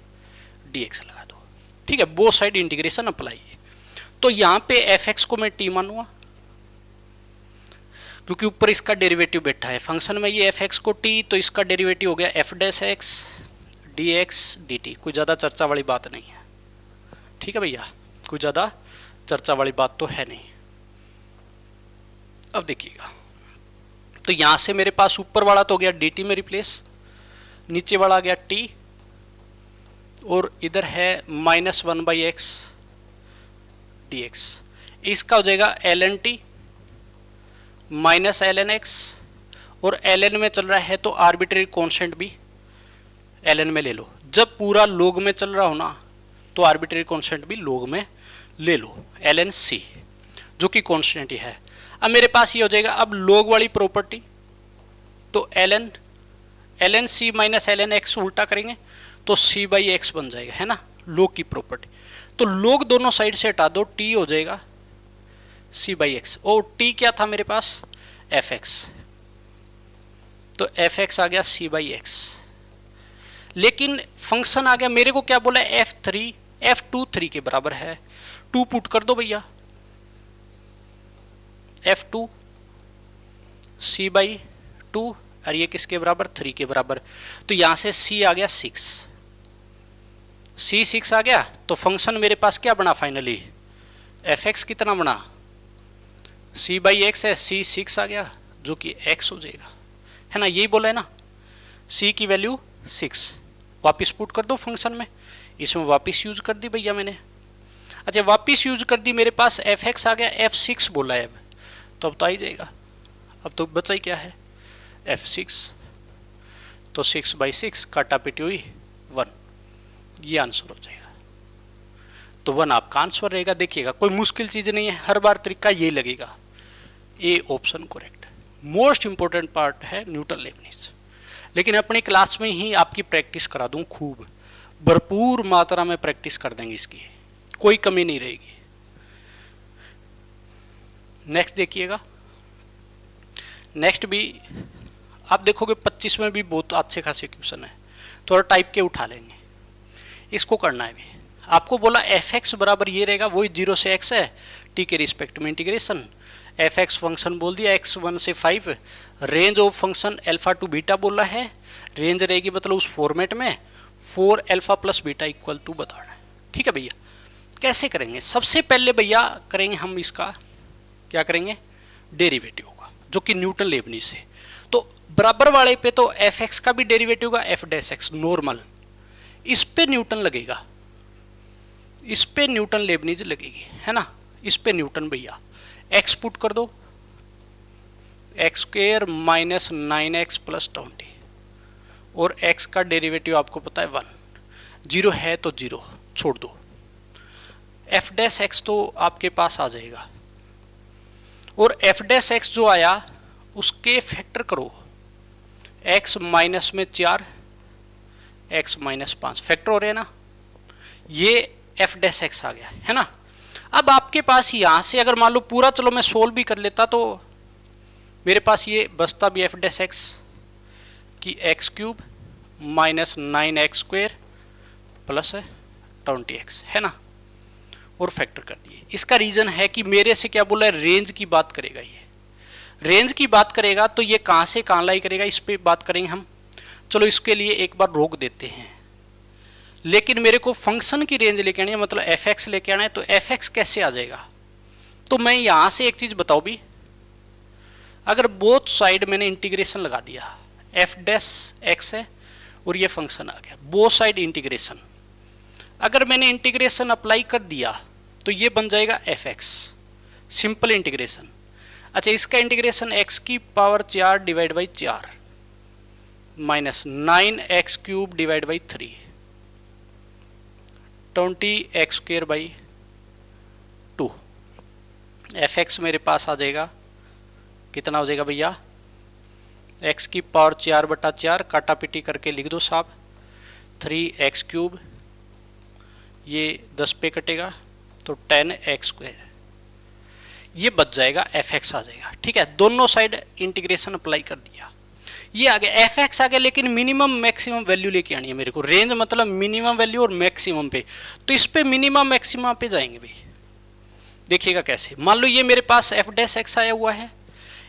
dx लगा दो। ठीक है, बोथ साइड इंटीग्रेशन अप्लाई। तो यहां पे एफ एक्स को मैं टी मानूंगा क्योंकि ऊपर इसका डेरिवेटिव बैठा है फंक्शन में, ये एफ एक्स को टी, तो इसका डेरिवेटिव हो गया F dash x D x D T. कोई ज़्यादा चर्चा वाली बात नहीं है, ठीक है भैया, कोई ज़्यादा चर्चा वाली बात तो है नहीं। अब देखिएगा, तो यहां से मेरे पास ऊपर वाला तो हो गया डी टी में रिप्लेस, नीचे वाला आ गया टी, और इधर है -1/x dx, इसका हो जाएगा ln t -ln x, और ln में चल रहा है तो आर्बिट्रेरी कांस्टेंट भी ln में ले लो। जब पूरा log में चल रहा हो ना तो आर्बिट्रेरी कांस्टेंट भी log में ले लो, ln c जो कि कांस्टेंट ही है। अब मेरे पास ये हो जाएगा, अब log वाली प्रॉपर्टी तो ln c minus ln x उल्टा करेंगे तो c/x बन जाएगा, है ना, log की प्रॉपर्टी। तो log दोनों साइड से हटा दो, t हो जाएगा c/x, और t क्या था मेरे पास fx, तो fx आ गया c/x। लेकिन फंक्शन आ गया, मेरे को क्या बोला f2 3 के बराबर है, 2 पुट कर दो भैया, f2 c/2, और ये किसके बराबर 3 के बराबर, तो यहां से c आ गया 6 आ गया। तो फंक्शन मेरे पास क्या बना फाइनली, fx कितना बना c/x है, c 6 आ गया जो कि x हो जाएगा, है ना, यही बोला है ना, c की वैल्यू 6, वापिस पुट कर दो फंक्शन में, इसमें वापिस यूज कर दी भैया मैंने। अच्छा वापिस यूज कर दी, मेरे पास fx आ गया, f6 बोला है अब, तो अब तो आ ही जाएगा, अब तो बचा ही क्या है f6, तो 6/6 काटा पीटी हुई 1, ये आंसर हो जाएगा। तो 1 आपका आंसर रहेगा। देखिएगा कोई मुश्किल चीज नहीं है, हर बार तरीका ये लगेगा, A option correct. Most important part है न्यूटन लेबनिज, लेकिन अपनी क्लास में ही आपकी प्रैक्टिस करा दूं, खूब भरपूर मात्रा में प्रैक्टिस कर देंगे इसकी, कोई कमी नहीं रहेगी। नेक्स्ट देखिएगा, नेक्स्ट भी आप देखोगे 25 में भी बहुत अच्छे खासे क्वेश्चन है, थोड़ा टाइप के उठा लेंगे, इसको करना है भी। आपको बोला fx बराबर ये रहेगा, वही 0 से x है, t के रिस्पेक्ट में इंटीग्रेशन, fx फंक्शन बोल दिया x 1 से 5, range of function alpha to beta बोला है, रेंज रहेगी मतलब उस फॉर्मेट में 4 alpha plus beta equal to बताना है, ठीक है भैया। कैसे करेंगे, सबसे पहले भैया करेंगे हम इसका क्या करेंगे, डेरिवेटिव का, जो कि न्यूटन लेबनिज से। तो बराबर वाले पे तो fx का भी डेरिवेटिव होगा f डैश x नॉर्मल, इस पे न्यूटन लगेगा, इस पे न्यूटन लेबनिज लगेगी, है ना, इस पे न्यूटन भैया, x पुट कर दो, x² माइनस 9x प्लस 20, और x का डेरिवेटिव आपको पता है 1, 0 है तो 0 छोड़ दो, f डैश x तो आपके पास आ जाएगा, और f डैश x जो आया उसके फैक्टर करो, x माइनस में 4 x माइनस 5 फैक्टर हो रहे हैं ना, ये f डैश x आ गया, है ना। अब आपके पास यहां से अगर मान लो पूरा चलो मैं सोल्व भी कर लेता तो मेरे पास ये बचता भी f डैश x की x³ minus 9x² plus 20x, है ना, और फैक्टर कर दिए। इसका रीजन है कि मेरे से क्या बोला है, रेंज की बात करेगा, ये रेंज की बात करेगा, तो ये कहां से कहां लाई करेगा, इस पे बात करेंगे हम। चलो इसके लिए एक बार रोक देते हैं, लेकिन मेरे को फंक्शन की रेंज लेके आनी है, मतलब fx लेके आना है, तो fx कैसे आ जाएगा। तो मैं यहां से एक चीज बताओ भी, अगर बोथ साइड मैंने इंटीग्रेशन लगा दिया, f डैश x है और ये फंक्शन आ गया, बोथ साइड इंटीग्रेशन, अगर मैंने इंटीग्रेशन अप्लाई कर दिया तो ये बन जाएगा fx, सिंपल इंटीग्रेशन। अच्छा इसका इंटीग्रेशन x की power 4 divide by 4 minus 9x³ divide by 3 20x² by 2, fx मेरे पास आ जाएगा, कितना हो जाएगा भैया, x की पावर 4/4 काटा पीटी करके लिख दो साहब, 3x³, ये 10 पे कटेगा तो 10x², ये बच जाएगा, fx आ जाएगा, ठीक है। दोनों साइड इंटीग्रेशन अप्लाई कर दिया। ये आ गया एफ एक्स आ गया, लेकिन मिनिमम मैक्सिमम वैल्यू लेके आनी है मेरे को। रेंज मतलब मिनिमम वैल्यू और मैक्सिमम पे, तो इस पे मिनिमम मैक्सिमम पे जाएंगे भाई। देखिएगा कैसे, मान लो ये मेरे पास एफ डैश एक्स आया हुआ है,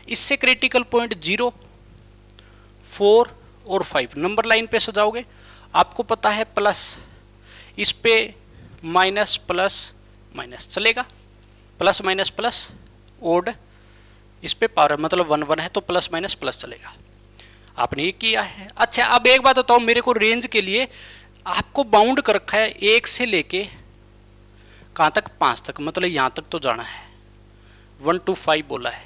इससे क्रिटिकल पॉइंट 0, 4 और 5 नंबर लाइन पे सजाओगे। आपको पता है प्लस, इस पे माइनस प्लस माइनस चलेगा, प्लस माइनस प्लस ओड, इस पे पावर मतलब 1 1 है तो प्लस माइनस प्लस चलेगा। आपने ये किया है। अच्छा अब एक बात बताओ, मेरे को रेंज के लिए आपको बाउंड कर रखा है 1 से लेके कहाँ तक, 5 तक, मतलब यहाँ तक तो जाना है, 1 to 5 बोला है।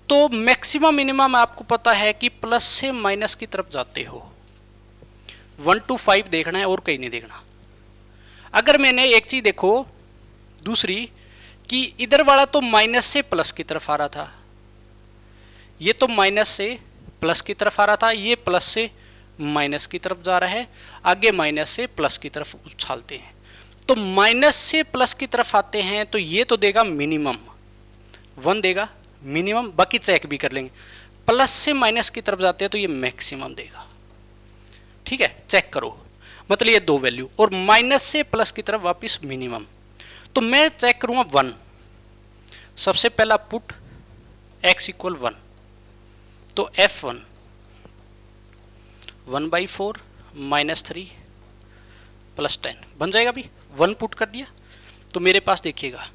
तो मैक्सिमम मिनिमम आपको पता है कि प्लस से माइनस की तरफ जाते हो, 1 to 5 देखना है और कहीं नहीं देखना। अगर मैंने एक चीज देखो दूसरी, कि इधर वाला तो माइनस से प्लस की तरफ आ रहा था, ये तो माइनस से प्लस की तरफ आ रहा था, ये प्लस से माइनस की तरफ जा रहा है, आगे माइनस से प्लस की तरफ उछालते हैं। तो माइनस से प्लस की तरफ आते हैं तो ये तो देगा मिनिमम 1 देगा मिनिमम, बाकी चेक भी कर लेंगे। प्लस से माइनस की तरफ जाते हैं तो ये मैक्सिमम देगा। ठीक है, चेक करो, मतलब ये 2 वैल्यू, और माइनस से प्लस की तरफ वापस मिनिमम। तो मैं चेक करूंगा 1, सबसे पहला पुट x इक्वल 1, तो f1 1/4 -3 + 10 बन जाएगा भी। 1 पुट कर दिया तो मेरे पास देखिएगा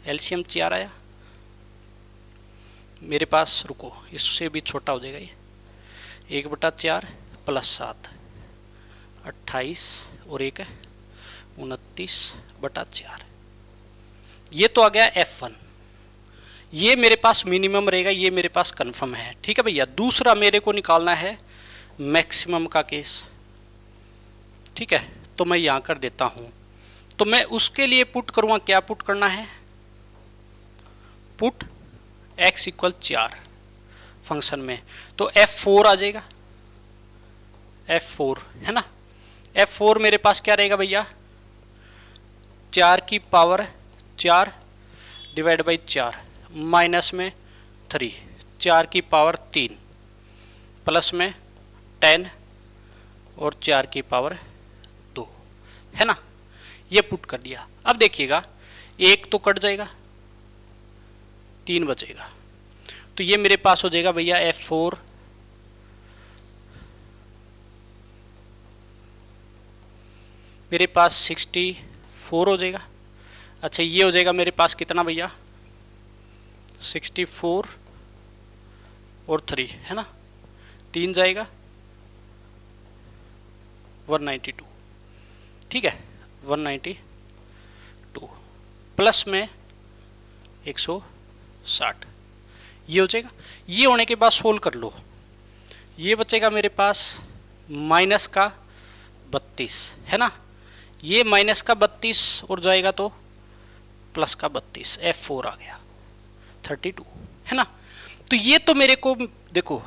एलसीएम 4 आया मेरे पास, रुको इससे भी छोटा हो जाएगा ये, 1/4 + 7 28 और 1 है 29/4, ये तो आ गया F1। ये मेरे पास मिनिमम रहेगा, ये मेरे पास कंफर्म है। ठीक है भैया, दूसरा मेरे को निकालना है मैक्सिमम का केस। ठीक है, तो मैं यहां कर देता हूं, तो मैं उसके लिए पुट करूंगा, क्या पुट करना है, पुट x इक्वल 4 फंक्शन में, तो F4 आ जाएगा, F4 है ना। F4 मेरे पास क्या रहेगा भैया, 4 की पावर 4 डिवाइड बाई 4 माइनस में 3, 4 की पावर 3 प्लस में 10 और 4 की पावर 2 है ना। ये पुट कर दिया। अब देखिएगा 1 तो कट जाएगा, 3 बचेगा, तो ये मेरे पास हो जाएगा भैया F4 मेरे पास 64 हो जाएगा। अच्छा ये हो जाएगा मेरे पास कितना भैया, 64 और 3 है ना, 3 जाएगा 192। ठीक है, 192 प्लस में 160, ये हो जाएगा। ये होने के बाद सोल्व कर लो, ये बचेगा मेरे पास माइनस का 32 है ना, ये माइनस का 32 और जाएगा तो प्लस का 32, F4 आ गया 32 है ना। तो ये तो मेरे को देखो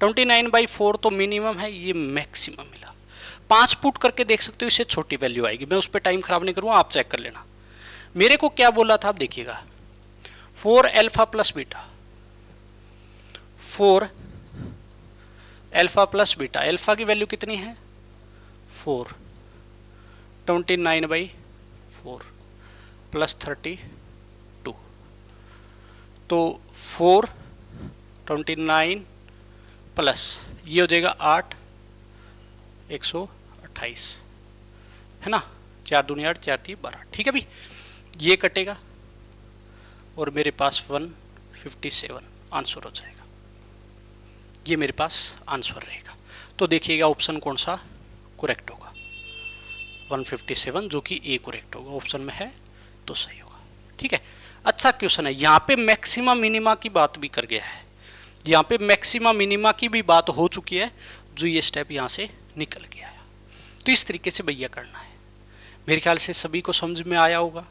29/4 तो मिनिमम है, ये मैक्सिमम मिला। 5 पुट करके देख सकते हो, इससे छोटी वैल्यू आएगी। मैं उस पर टाइम खराब नहीं करूँगा, आप चेक कर लेना। मेरे को क्या बोला था आप देखिएगा, 4 alpha plus beta, 4 alpha plus beta, alpha की वैल्यू कितनी है 4, 29/4 प्लस 32, तो 4 29 प्लस ये हो जाएगा 8 128 है ना, 4 दूनी 8 4 3 12। ठीक है भाई, ये कटेगा और मेरे पास 157 आंसर हो जाएगा। ये मेरे पास आंसर रहेगा। तो देखिएगा ऑप्शन कौन सा करेक्ट होगा, 157 जो कि ए करेक्ट होगा, ऑप्शन में है तो सही होगा। ठीक है, अच्छा क्वेश्चन है। यहाँ पे मैक्सिमम मिनिमा की बात भी कर गया है, यहाँ पे मैक्सिमम मिनिमा की भी बात हो चुकी है, जो ये स्टेप यहाँ से निकल के आया। तो इस तरीके से भैया करना है। मेरे ख्याल से सभी को समझ में आया होगा।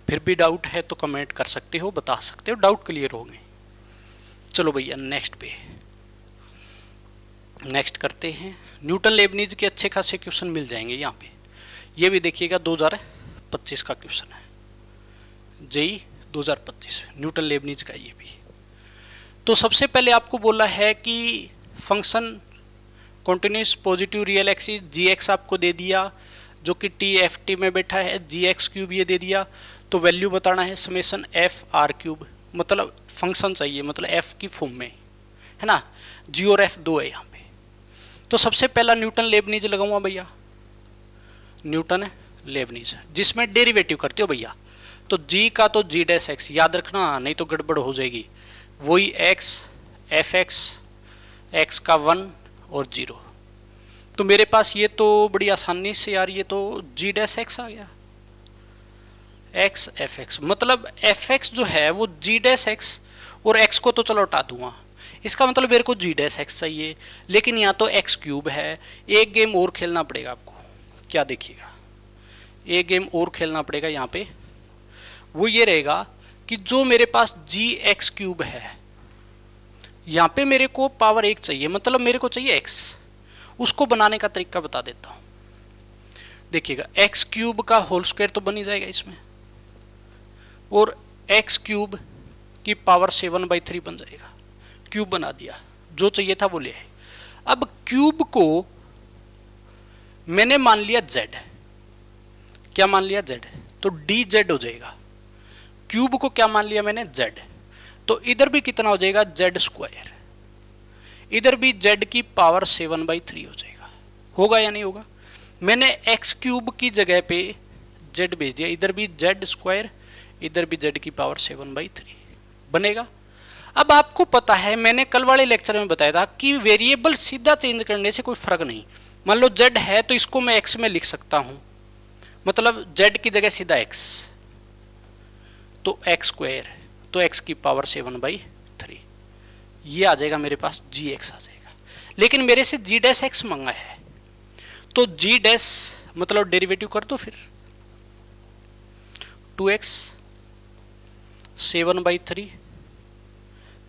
फिर भी डाउट है तो कमेंट कर सकते हो, बता सकते हो, डाउट क्लियर होंगे। चलो भैया नेक्स्ट पे नेक्स्ट करते हैं। न्यूटन लेबनीज के अच्छे खासे क्वेश्चन मिल जाएंगे यहाँ पे। ये भी देखिएगा 2025 का क्वेश्चन है, जेई 2025 न्यूटन लेबनीज का ये भी। तो सबसे पहले आपको बोला है कि function continuous positive real axis G X आपको दे दिया, जो कि टी एफ टी में बैठा है, जी एक्स क्यूब ये दे दिया। तो वैल्यू बताना है समेसन एफ आर क्यूब, मतलब फंक्शन चाहिए, मतलब एफ की फॉर्म में, है ना। जी और एफ दो है यहाँ पे। तो सबसे पहला न्यूटन लेबनीज लगाऊंगा भैया, न्यूटन लेबनीज, जिसमें डेरिवेटिव करते हो भैया। तो जी का तो जी डैश एक्स याद रखना, नहीं तो गड़बड़ हो जाएगी। वही एक्स एफ एक्स, एक्स का 1 और 0। तो मेरे पास ये तो बड़ी आसानी से यार, ये तो जी डैश एक्स आ गया, एक्स एफ एक्स, मतलब एफ एक्स जो है वो जी डैश एक्स, और एक्स को तो चलो हटा दूंगा, इसका मतलब मेरे को जी डैश एक्स चाहिए। लेकिन यहाँ तो एक्स क्यूब है, एक गेम और खेलना पड़ेगा आपको। क्या देखिएगा, एक गेम और खेलना पड़ेगा यहाँ पे। वो ये रहेगा कि जो मेरे पास जी एक्स क्यूब है, यहाँ पे मेरे को पावर 1 चाहिए, मतलब मेरे को चाहिए एक्स। उसको बनाने का तरीका बता देता हूँ। देखिएगा, एक्स क्यूब का होल स्क्वायर तो बन ही जाएगा इसमें, और एक्स क्यूब की पावर 7/3 बन जाएगा। क्यूब बना दिया, जो चाहिए था वो ले आए। अब क्यूब को मैंने मान लिया जेड, क्या मान लिया जेड, तो डी जेड हो जाएगा। क्यूब को क्या मान लिया मैंने, जेड, तो इधर भी कितना हो जाएगा, जेड स्क्वायर, इधर भी जेड की पावर 7/3 हो जाएगा। होगा या नहीं होगा। मैंने एक्स क्यूब की जगह पे जेड भेज दिया, इधर भी जेड स्क्वायर, इधर भी जेड की पावर 7/3 बनेगा। अब आपको पता है, मैंने कल वाले लेक्चर में बताया था कि वेरिएबल सीधा चेंज करने से कोई फर्क नहीं। मान लो जेड है तो इसको मैं एक्स में लिख सकता हूं, मतलब जेड की जगह सीधा एक्स, तो एक्स स्क्वायर, तो एक्स की पावर 7/3 ये आ जाएगा मेरे पास, जी एक्स आ जाएगा। लेकिन मेरे से जी डैश एक्स मांगा है, तो जी डैश मतलब डेरिवेटिव कर दो फिर, 2x 7/3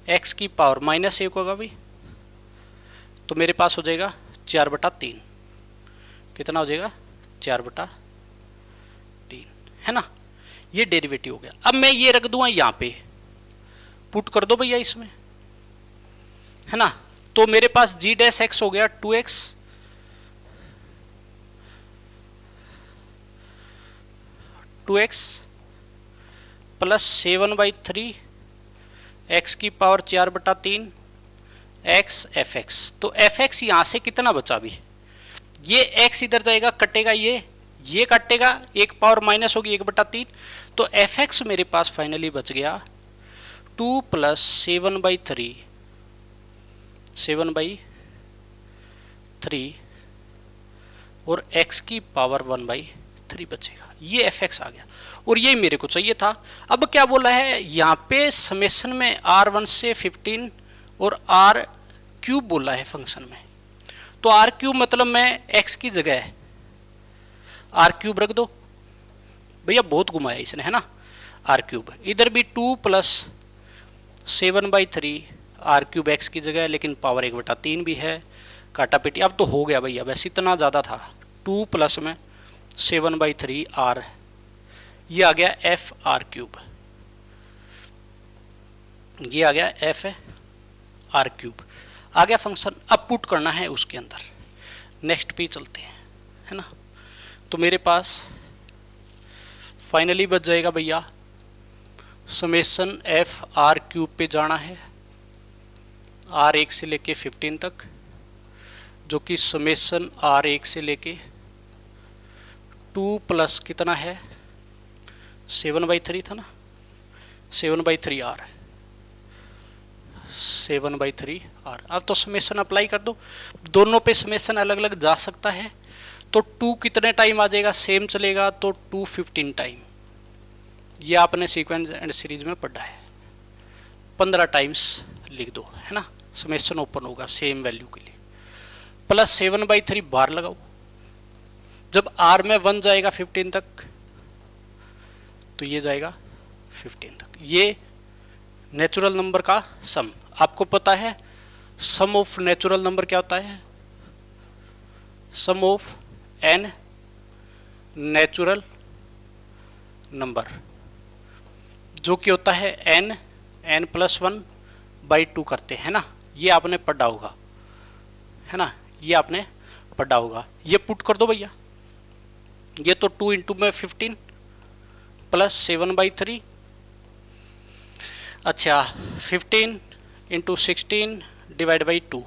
एक्स की पावर -1 होगा भाई, तो मेरे पास हो जाएगा 4/3। कितना हो जाएगा, 4/3, है ना। ये डेरिवेटिव हो गया। अब मैं ये रख दूंगा यहाँ पे, पुट कर दो भैया इसमें, है ना। तो मेरे पास जी डैश एक्स हो गया 2x प्लस 7/3 एक्स की पावर 4/3 एक्स एफ एक्स। तो एफ एक्स यहां से कितना बचा भी, ये एक्स इधर जाएगा, कटेगा, ये कटेगा, एक पावर माइनस होगी 1/3। तो एफ एक्स मेरे पास फाइनली बच गया 2 + 7/3 और x की पावर 1/3 बचेगा। ये एफ एक्स आ गया, और ये मेरे को चाहिए था। अब क्या बोला है यहाँ पे, समेशन में R1 से 15 और R क्यूब बोला है फंक्शन में। तो R क्यूब मतलब मैं x की जगह R क्यूब रख दो भैया, बहुत घुमाया इसने, है ना। R क्यूब, इधर भी 2 + 7/3 R क्यूब एक्स की जगह, लेकिन पावर 1/3 भी है, काटा पेटी। अब तो हो गया भैया, बस इतना ज़्यादा था, 2 + में 7/3 R, ये आ गया एफ आर क्यूब, ये आ गया एफ आर क्यूब, आ गया फंक्शन। अब पुट करना है उसके अंदर, नेक्स्ट पे चलते हैं, है ना। तो मेरे पास फाइनली बच जाएगा भैया, समेशन एफ आर क्यूब पे जाना है R1 से लेके 15 तक, जो कि समेशन R1 से लेके 2 + कितना है 7/3 था ना, 7/3 R, 7/3 R। अब तो समेशन अप्लाई कर दो, दोनों पे समेशन अलग अलग जा सकता है। तो 2 कितने टाइम आ जाएगा, सेम चलेगा, तो 2 15 टाइम, ये आपने सीक्वेंस एंड सीरीज में पढ़ा है, 15 टाइम्स लिख दो, है ना। समेशन ओपन होगा सेम वैल्यू के लिए, प्लस 7/3 बार लगाओ। जब R में 1 जाएगा 15 तक, तो ये जाएगा 15 तक। ये नेचुरल नंबर का सम, आपको पता है सम ऑफ नेचुरल नंबर क्या होता है, सम ऑफ n नेचुरल नंबर, जो कि होता है n n + 1 बाई 2 करते हैं ना, ये आपने पढ़ा होगा, है ना, ये आपने पढ़ा होगा। ये पुट कर दो भैया, ये तो 2 इंटू में 15 प्लस 7/3, अच्छा 15 इंटू 16 डिवाइड बाई 2,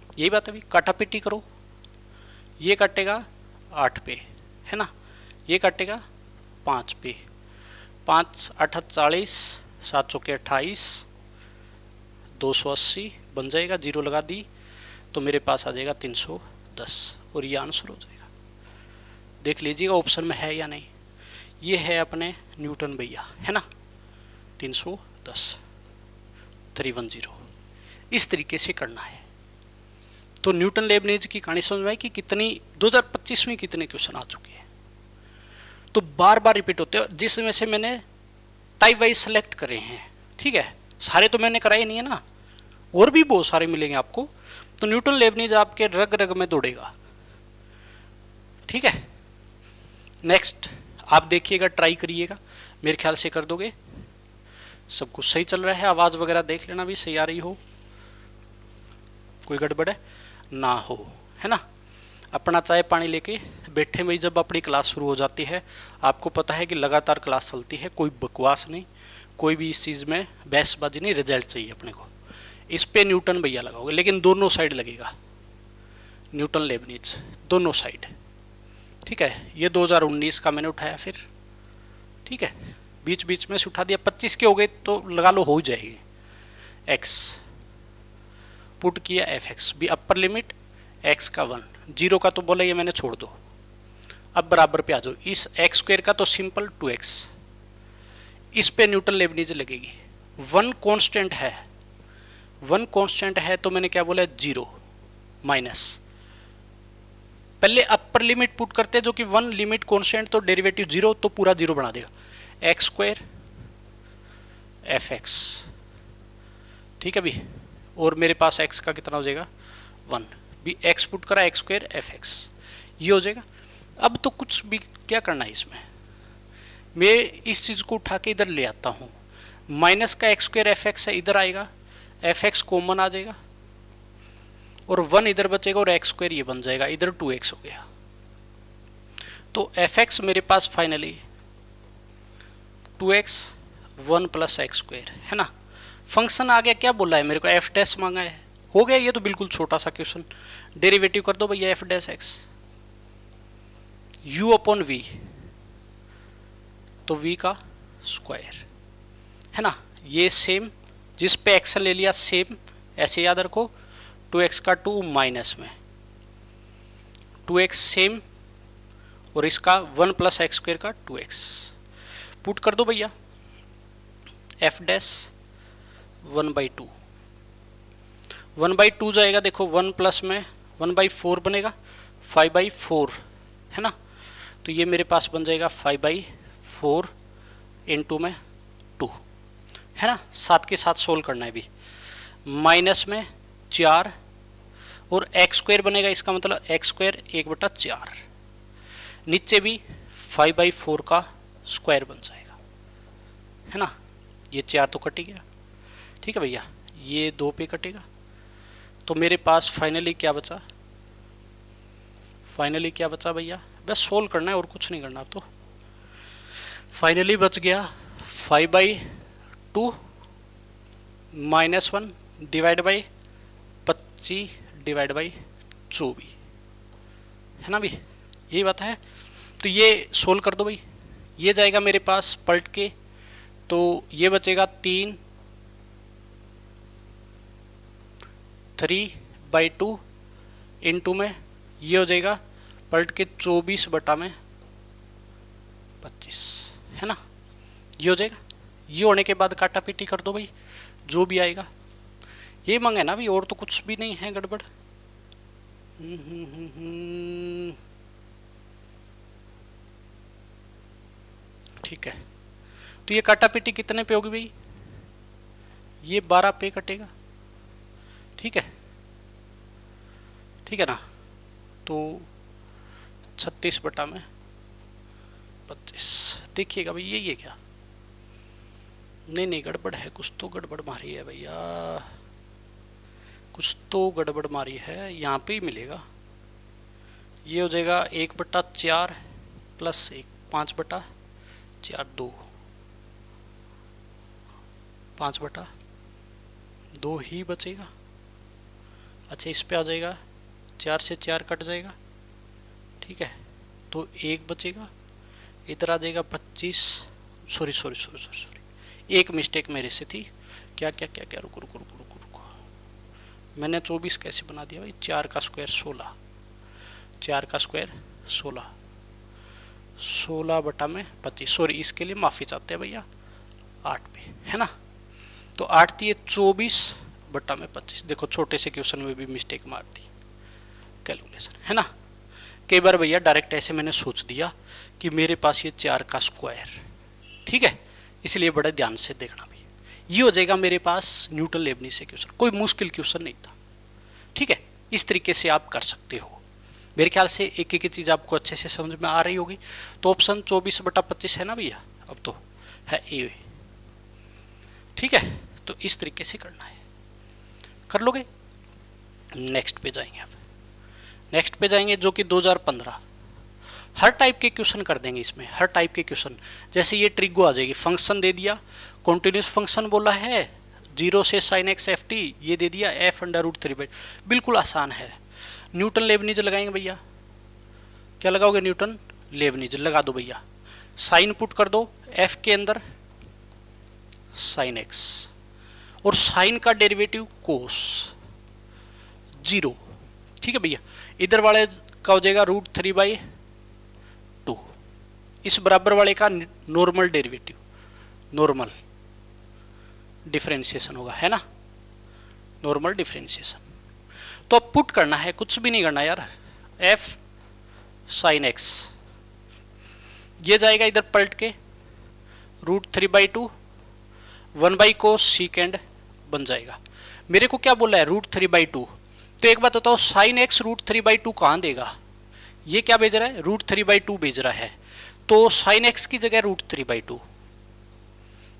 यही बात है भाई। काटा पीटी करो, ये कटेगा 8 पे, है ना, ये कटेगा 5 पे, 5 8 40, 7 चौके 28, 280 बन जाएगा, जीरो लगा दी तो मेरे पास आ जाएगा 310 और ये आंसर हो जाएगा। देख लीजिएगा ऑप्शन में है या नहीं, ये है अपने न्यूटन भैया, है ना, 310 310। इस तरीके से करना है। तो न्यूटन लेबनीज की कहानी समझ में आई कि कितनी 2025 में कितने क्वेश्चन आ चुके हैं, तो बार बार रिपीट होते हैं, जिसमें से मैंने टाइप वाइज सेलेक्ट करे हैं, ठीक है, सारे तो मैंने कराए नहीं है ना, और भी बहुत सारे मिलेंगे आपको। तो न्यूटन लेबनीज आपके रग रग में दौड़ेगा, ठीक है। नेक्स्ट आप देखिएगा, ट्राई करिएगा, मेरे ख्याल से कर दोगे। सब कुछ सही चल रहा है, आवाज़ वगैरह देख लेना भी सही आ रही हो, कोई गड़बड़ है ना हो, है ना। अपना चाय पानी लेके बैठे में जब अपनी क्लास शुरू हो जाती है, आपको पता है कि लगातार क्लास चलती है, कोई बकवास नहीं, कोई भी इस चीज़ में बहसबाजी नहीं, रिजल्ट चाहिए अपने को। इस पे न्यूटन भैया लगाओगे, लेकिन दोनों साइड लगेगा, न्यूटन लेबनीज दोनों साइड, ठीक है। ये 2019 का मैंने उठाया फिर, ठीक है, बीच बीच में से उठा दिया, 25 के हो गए तो लगा लो, हो जाएगी। एक्स पुट किया, एफ एक्स भी अपर लिमिट, एक्स का 1, जीरो का तो बोला ये मैंने, छोड़ दो। अब बराबर पे आ जाओ, इस एक्स स्क्वायर का तो सिंपल 2x, इस पे न्यूटन लेबनीज लगेगी। 1 कांस्टेंट है, 1 कांस्टेंट है तो मैंने क्या बोला, 0 माइनस, पहले अपर लिमिट पुट करते हैं जो कि 1 लिमिट कांस्टेंट, तो डेरिवेटिव 0 तो पूरा 0 बना देगा, एक्स स्क्वायर एफ एक्स, ठीक है भी, और मेरे पास x का कितना हो जाएगा 1, भी x पुट करा, एक्स स्क्वायर एफ एक्स, ये हो जाएगा। अब तो कुछ भी क्या करना है इसमें, मैं इस चीज़ को उठा के इधर ले आता हूँ, माइनस का एक्स स्क्वायर एफ एक्स है, इधर आएगा, एफ एक्स कॉमन आ जाएगा और 1 इधर बचेगा और एक्स स्क्वायर ये बन जाएगा, इधर 2x हो गया। तो एफ एक्स मेरे पास finally 2x 1 plus X square, है ना। फंक्शन आ गया, क्या बोला है मेरे को, एफ डैश मांगा है, हो गया, ये तो बिल्कुल छोटा सा क्वेश्चन। डेरिवेटिव कर दो भैया, f dash x u upon v, तो v का स्क्वायर, है ना, ये सेम, जिस पे एक्शन ले लिया सेम, ऐसे याद रखो, 2x का 2 माइनस में 2x सेम, और इसका 1 प्लस एक्स स्क्वायर का 2x, पुट कर दो भैया, एफ डैश 1/2, 1/2 जाएगा, देखो 1 प्लस में 1/4 बनेगा, 5/4, है ना, तो ये मेरे पास बन जाएगा 5/4 इंटू में 2, है ना, 7 के साथ सोल्व करना है भी, माइनस में 4 और एक्स स्क्वायर बनेगा, इसका मतलब एक्स स्क्वायर 1/4, नीचे भी 5/4 का स्क्वायर बन जाएगा, है ना, ये 4 तो कट ही गया, ठीक है भैया, ये 2 पे कटेगा, तो मेरे पास फाइनली क्या बचा, फाइनली क्या बचा भैया, बस सोल्व करना है और कुछ नहीं करना। तो फाइनली बच गया 5/2 minus 1 divide by 25 divide by 24, है ना भी, यही बात है। तो ये सोल्व कर दो भाई, ये जाएगा मेरे पास पलट के, तो ये बचेगा 3/2 इंटू में, ये हो जाएगा पलट के 24/25, है ना, ये हो जाएगा। ये होने के बाद काटा पीटी कर दो भाई, जो भी आएगा ये मांगे ना भाई, और तो कुछ भी नहीं है गड़बड़। ठीक है, तो ये काटा पीटी कितने पे होगी भाई, ये 12 पे कटेगा, ठीक है, ठीक है ना, तो 36/25, देखिएगा भाई, यही है क्या, नहीं नहीं, गड़बड़ है, कुछ तो गड़बड़ मारी है भैया, कुछ तो गड़बड़ मारी है। यहाँ पे ही मिलेगा, ये हो जाएगा 1/4 प्लस 1, 5/4, 2, 5/2 ही बचेगा। अच्छा, इस पे आ जाएगा, 4 से 4 कट जाएगा, ठीक है, तो 1 बचेगा। इधर आ जाएगा 25, सॉरी, एक मिस्टेक मेरे से थी। क्या, रुको, मैंने 24 कैसे बना दिया भाई, 4 का स्क्वायर 16, 4 का स्क्वायर 16, 16/25, सॉरी, इसके लिए माफ़ी चाहते हैं भैया, 8 पे है ना। तो 8 थी 24/25। देखो छोटे से क्वेश्चन में भी मिस्टेक मार दी कैलकुलेशन, है ना। कई बार भैया डायरेक्ट ऐसे मैंने सोच दिया कि मेरे पास ये 4 का स्क्वायर, ठीक है, इसलिए बड़े ध्यान से देखना भी। ये हो जाएगा मेरे पास न्यूटन लेबनीज़ से क्वेश्चन, कोई मुश्किल क्वेश्चन नहीं था, ठीक है। इस तरीके से आप कर सकते हो। मेरे ख्याल से एक एक चीज़ आपको अच्छे से समझ में आ रही होगी। तो ऑप्शन 24/25 है ना भैया, अब तो है ए, ठीक है। तो इस तरीके से करना है, कर लोगे। नेक्स्ट पे जाएंगे, अब नेक्स्ट पे जाएंगे जो कि 2015। हर टाइप के क्वेश्चन कर देंगे इसमें, हर टाइप के क्वेश्चन। जैसे ये ट्रिगो आ जाएगी, फंक्शन दे दिया, कॉन्टिन्यूस फंक्शन बोला है, 0 से sin x ft, ये दे दिया f√3/, बिल्कुल आसान है। न्यूटन लेबनीज लगाएंगे भैया, क्या लगाओगे, न्यूटन लेबनीज लगा दो भैया। साइन पुट कर दो f के अंदर sin x, और साइन का डेरिवेटिव कोस 0, ठीक है भैया। इधर वाले का हो जाएगा √3/2, इस बराबर वाले का नॉर्मल डेरिवेटिव, नॉर्मल डिफरेंशिएशन होगा, है ना, नॉर्मल डिफरेंशिएशन। तो अब पुट करना है, कुछ भी नहीं करना यार, f sin x, ये जाएगा इधर पलट के √3/2, 1/cos secant बन जाएगा। मेरे को क्या बोला है, √3/2। तो एक बात बताओ, sin x √3/2 कहाँ देगा, ये क्या भेज रहा है, √3/2 भेज रहा है, तो sin x की जगह √3/2।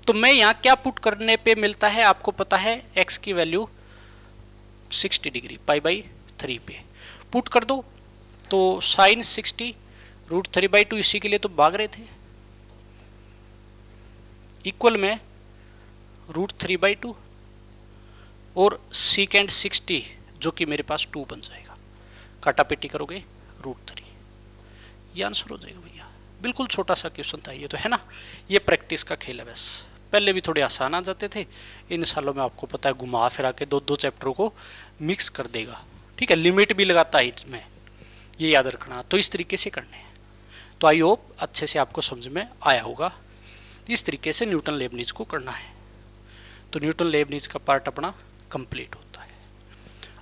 तो मैं यहाँ क्या पुट करने पे मिलता है, आपको पता है x की वैल्यू 60 डिग्री, π/3 पे पुट कर दो, तो sin 60 √3/2, इसी के लिए तो भाग रहे थे, इक्वल में √3/2 और secant 60 जो कि मेरे पास 2 बन जाएगा, काटापेटी करोगे √3, ये आंसर हो जाएगा भैया। बिल्कुल छोटा सा क्वेश्चन था ये तो, है ना। ये प्रैक्टिस का खेल है बस, पहले भी थोड़े आसान आ जाते थे, इन सालों में आपको पता है घुमा फिरा के 2-2 चैप्टरों को मिक्स कर देगा, ठीक है, लिमिट भी लगाता है इसमें, ये याद रखना। तो इस तरीके से करने हैं। तो आई होप अच्छे से आपको समझ में आया होगा। इस तरीके से न्यूटन लेबनीज को करना है। तो न्यूटन लेबनीज का पार्ट अपना कंप्लीट होता है।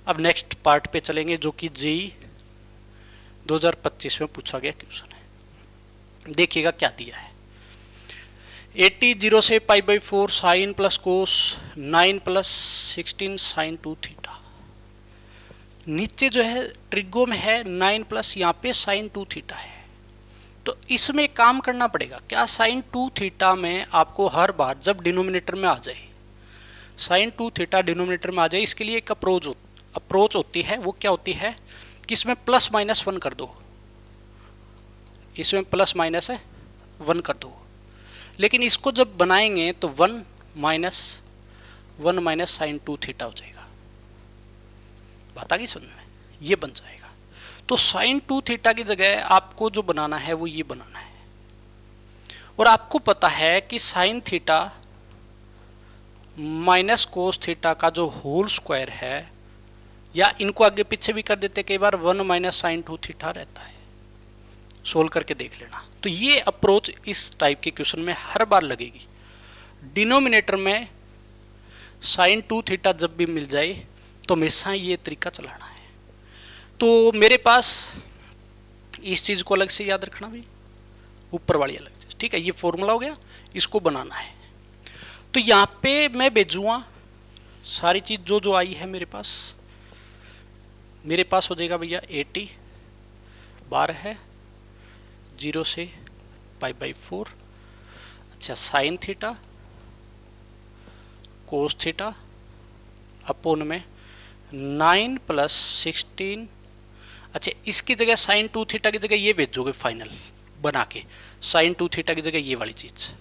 अब नेक्स्ट पार्ट पे चलेंगे जो कि जेई 2025 में पूछा गया क्वेश्चन है। देखिएगा क्या दिया है, 80 0 से π/4 sine plus cos 9 plus 16 sine 2 theta. नीचे जो है ट्रिगो में है 9 प्लस यहाँ पे साइन 2 थीटा है। तो इसमें काम करना पड़ेगा क्या, साइन 2 थीटा में आपको हर बार जब डिनोमिनेटर में आ जाए, साइन 2 थीटा डिनोमिनेटर में आ जाए, इसके लिए एक अप्रोच होती है। वो क्या होती है कि इसमें +-1 कर दो, इसमें +-1 कर दो। लेकिन इसको जब बनाएंगे तो 1 माइनस साइन 2 थीटा हो जाएगा। बात आ गई समझ में, ये बन जाएगा। तो साइन 2 थीटा की जगह आपको जो बनाना है वो ये बनाना है। और आपको पता है कि sine theta minus cos theta का जो होल स्क्वायर है, या इनको आगे पीछे भी कर देते कई बार, 1 माइनस साइन 2 थीटा रहता है। सोल्व करके देख लेना। तो ये अप्रोच इस टाइप के क्वेश्चन में हर बार लगेगी। डिनोमिनेटर में साइन 2 थीटा जब भी मिल जाए तो हमेशा ये तरीका चलाना है। तो मेरे पास इस चीज़ को अलग से याद रखना भी, ऊपर वाली अलग चीज़, ठीक है। ये फॉर्मूला हो गया, इसको बनाना है। तो यहाँ पे मैं भेजूँगा सारी चीज़ जो जो आई है मेरे पास हो जाएगा भैया 80 बार है 0 से π/4। अच्छा, sine theta cos theta upon में 9 प्लस 16। अच्छा, इसकी जगह साइन 2 थीटा की जगह ये भेजोगे फाइनल बना के, साइन 2 थीटा की जगह ये वाली चीज़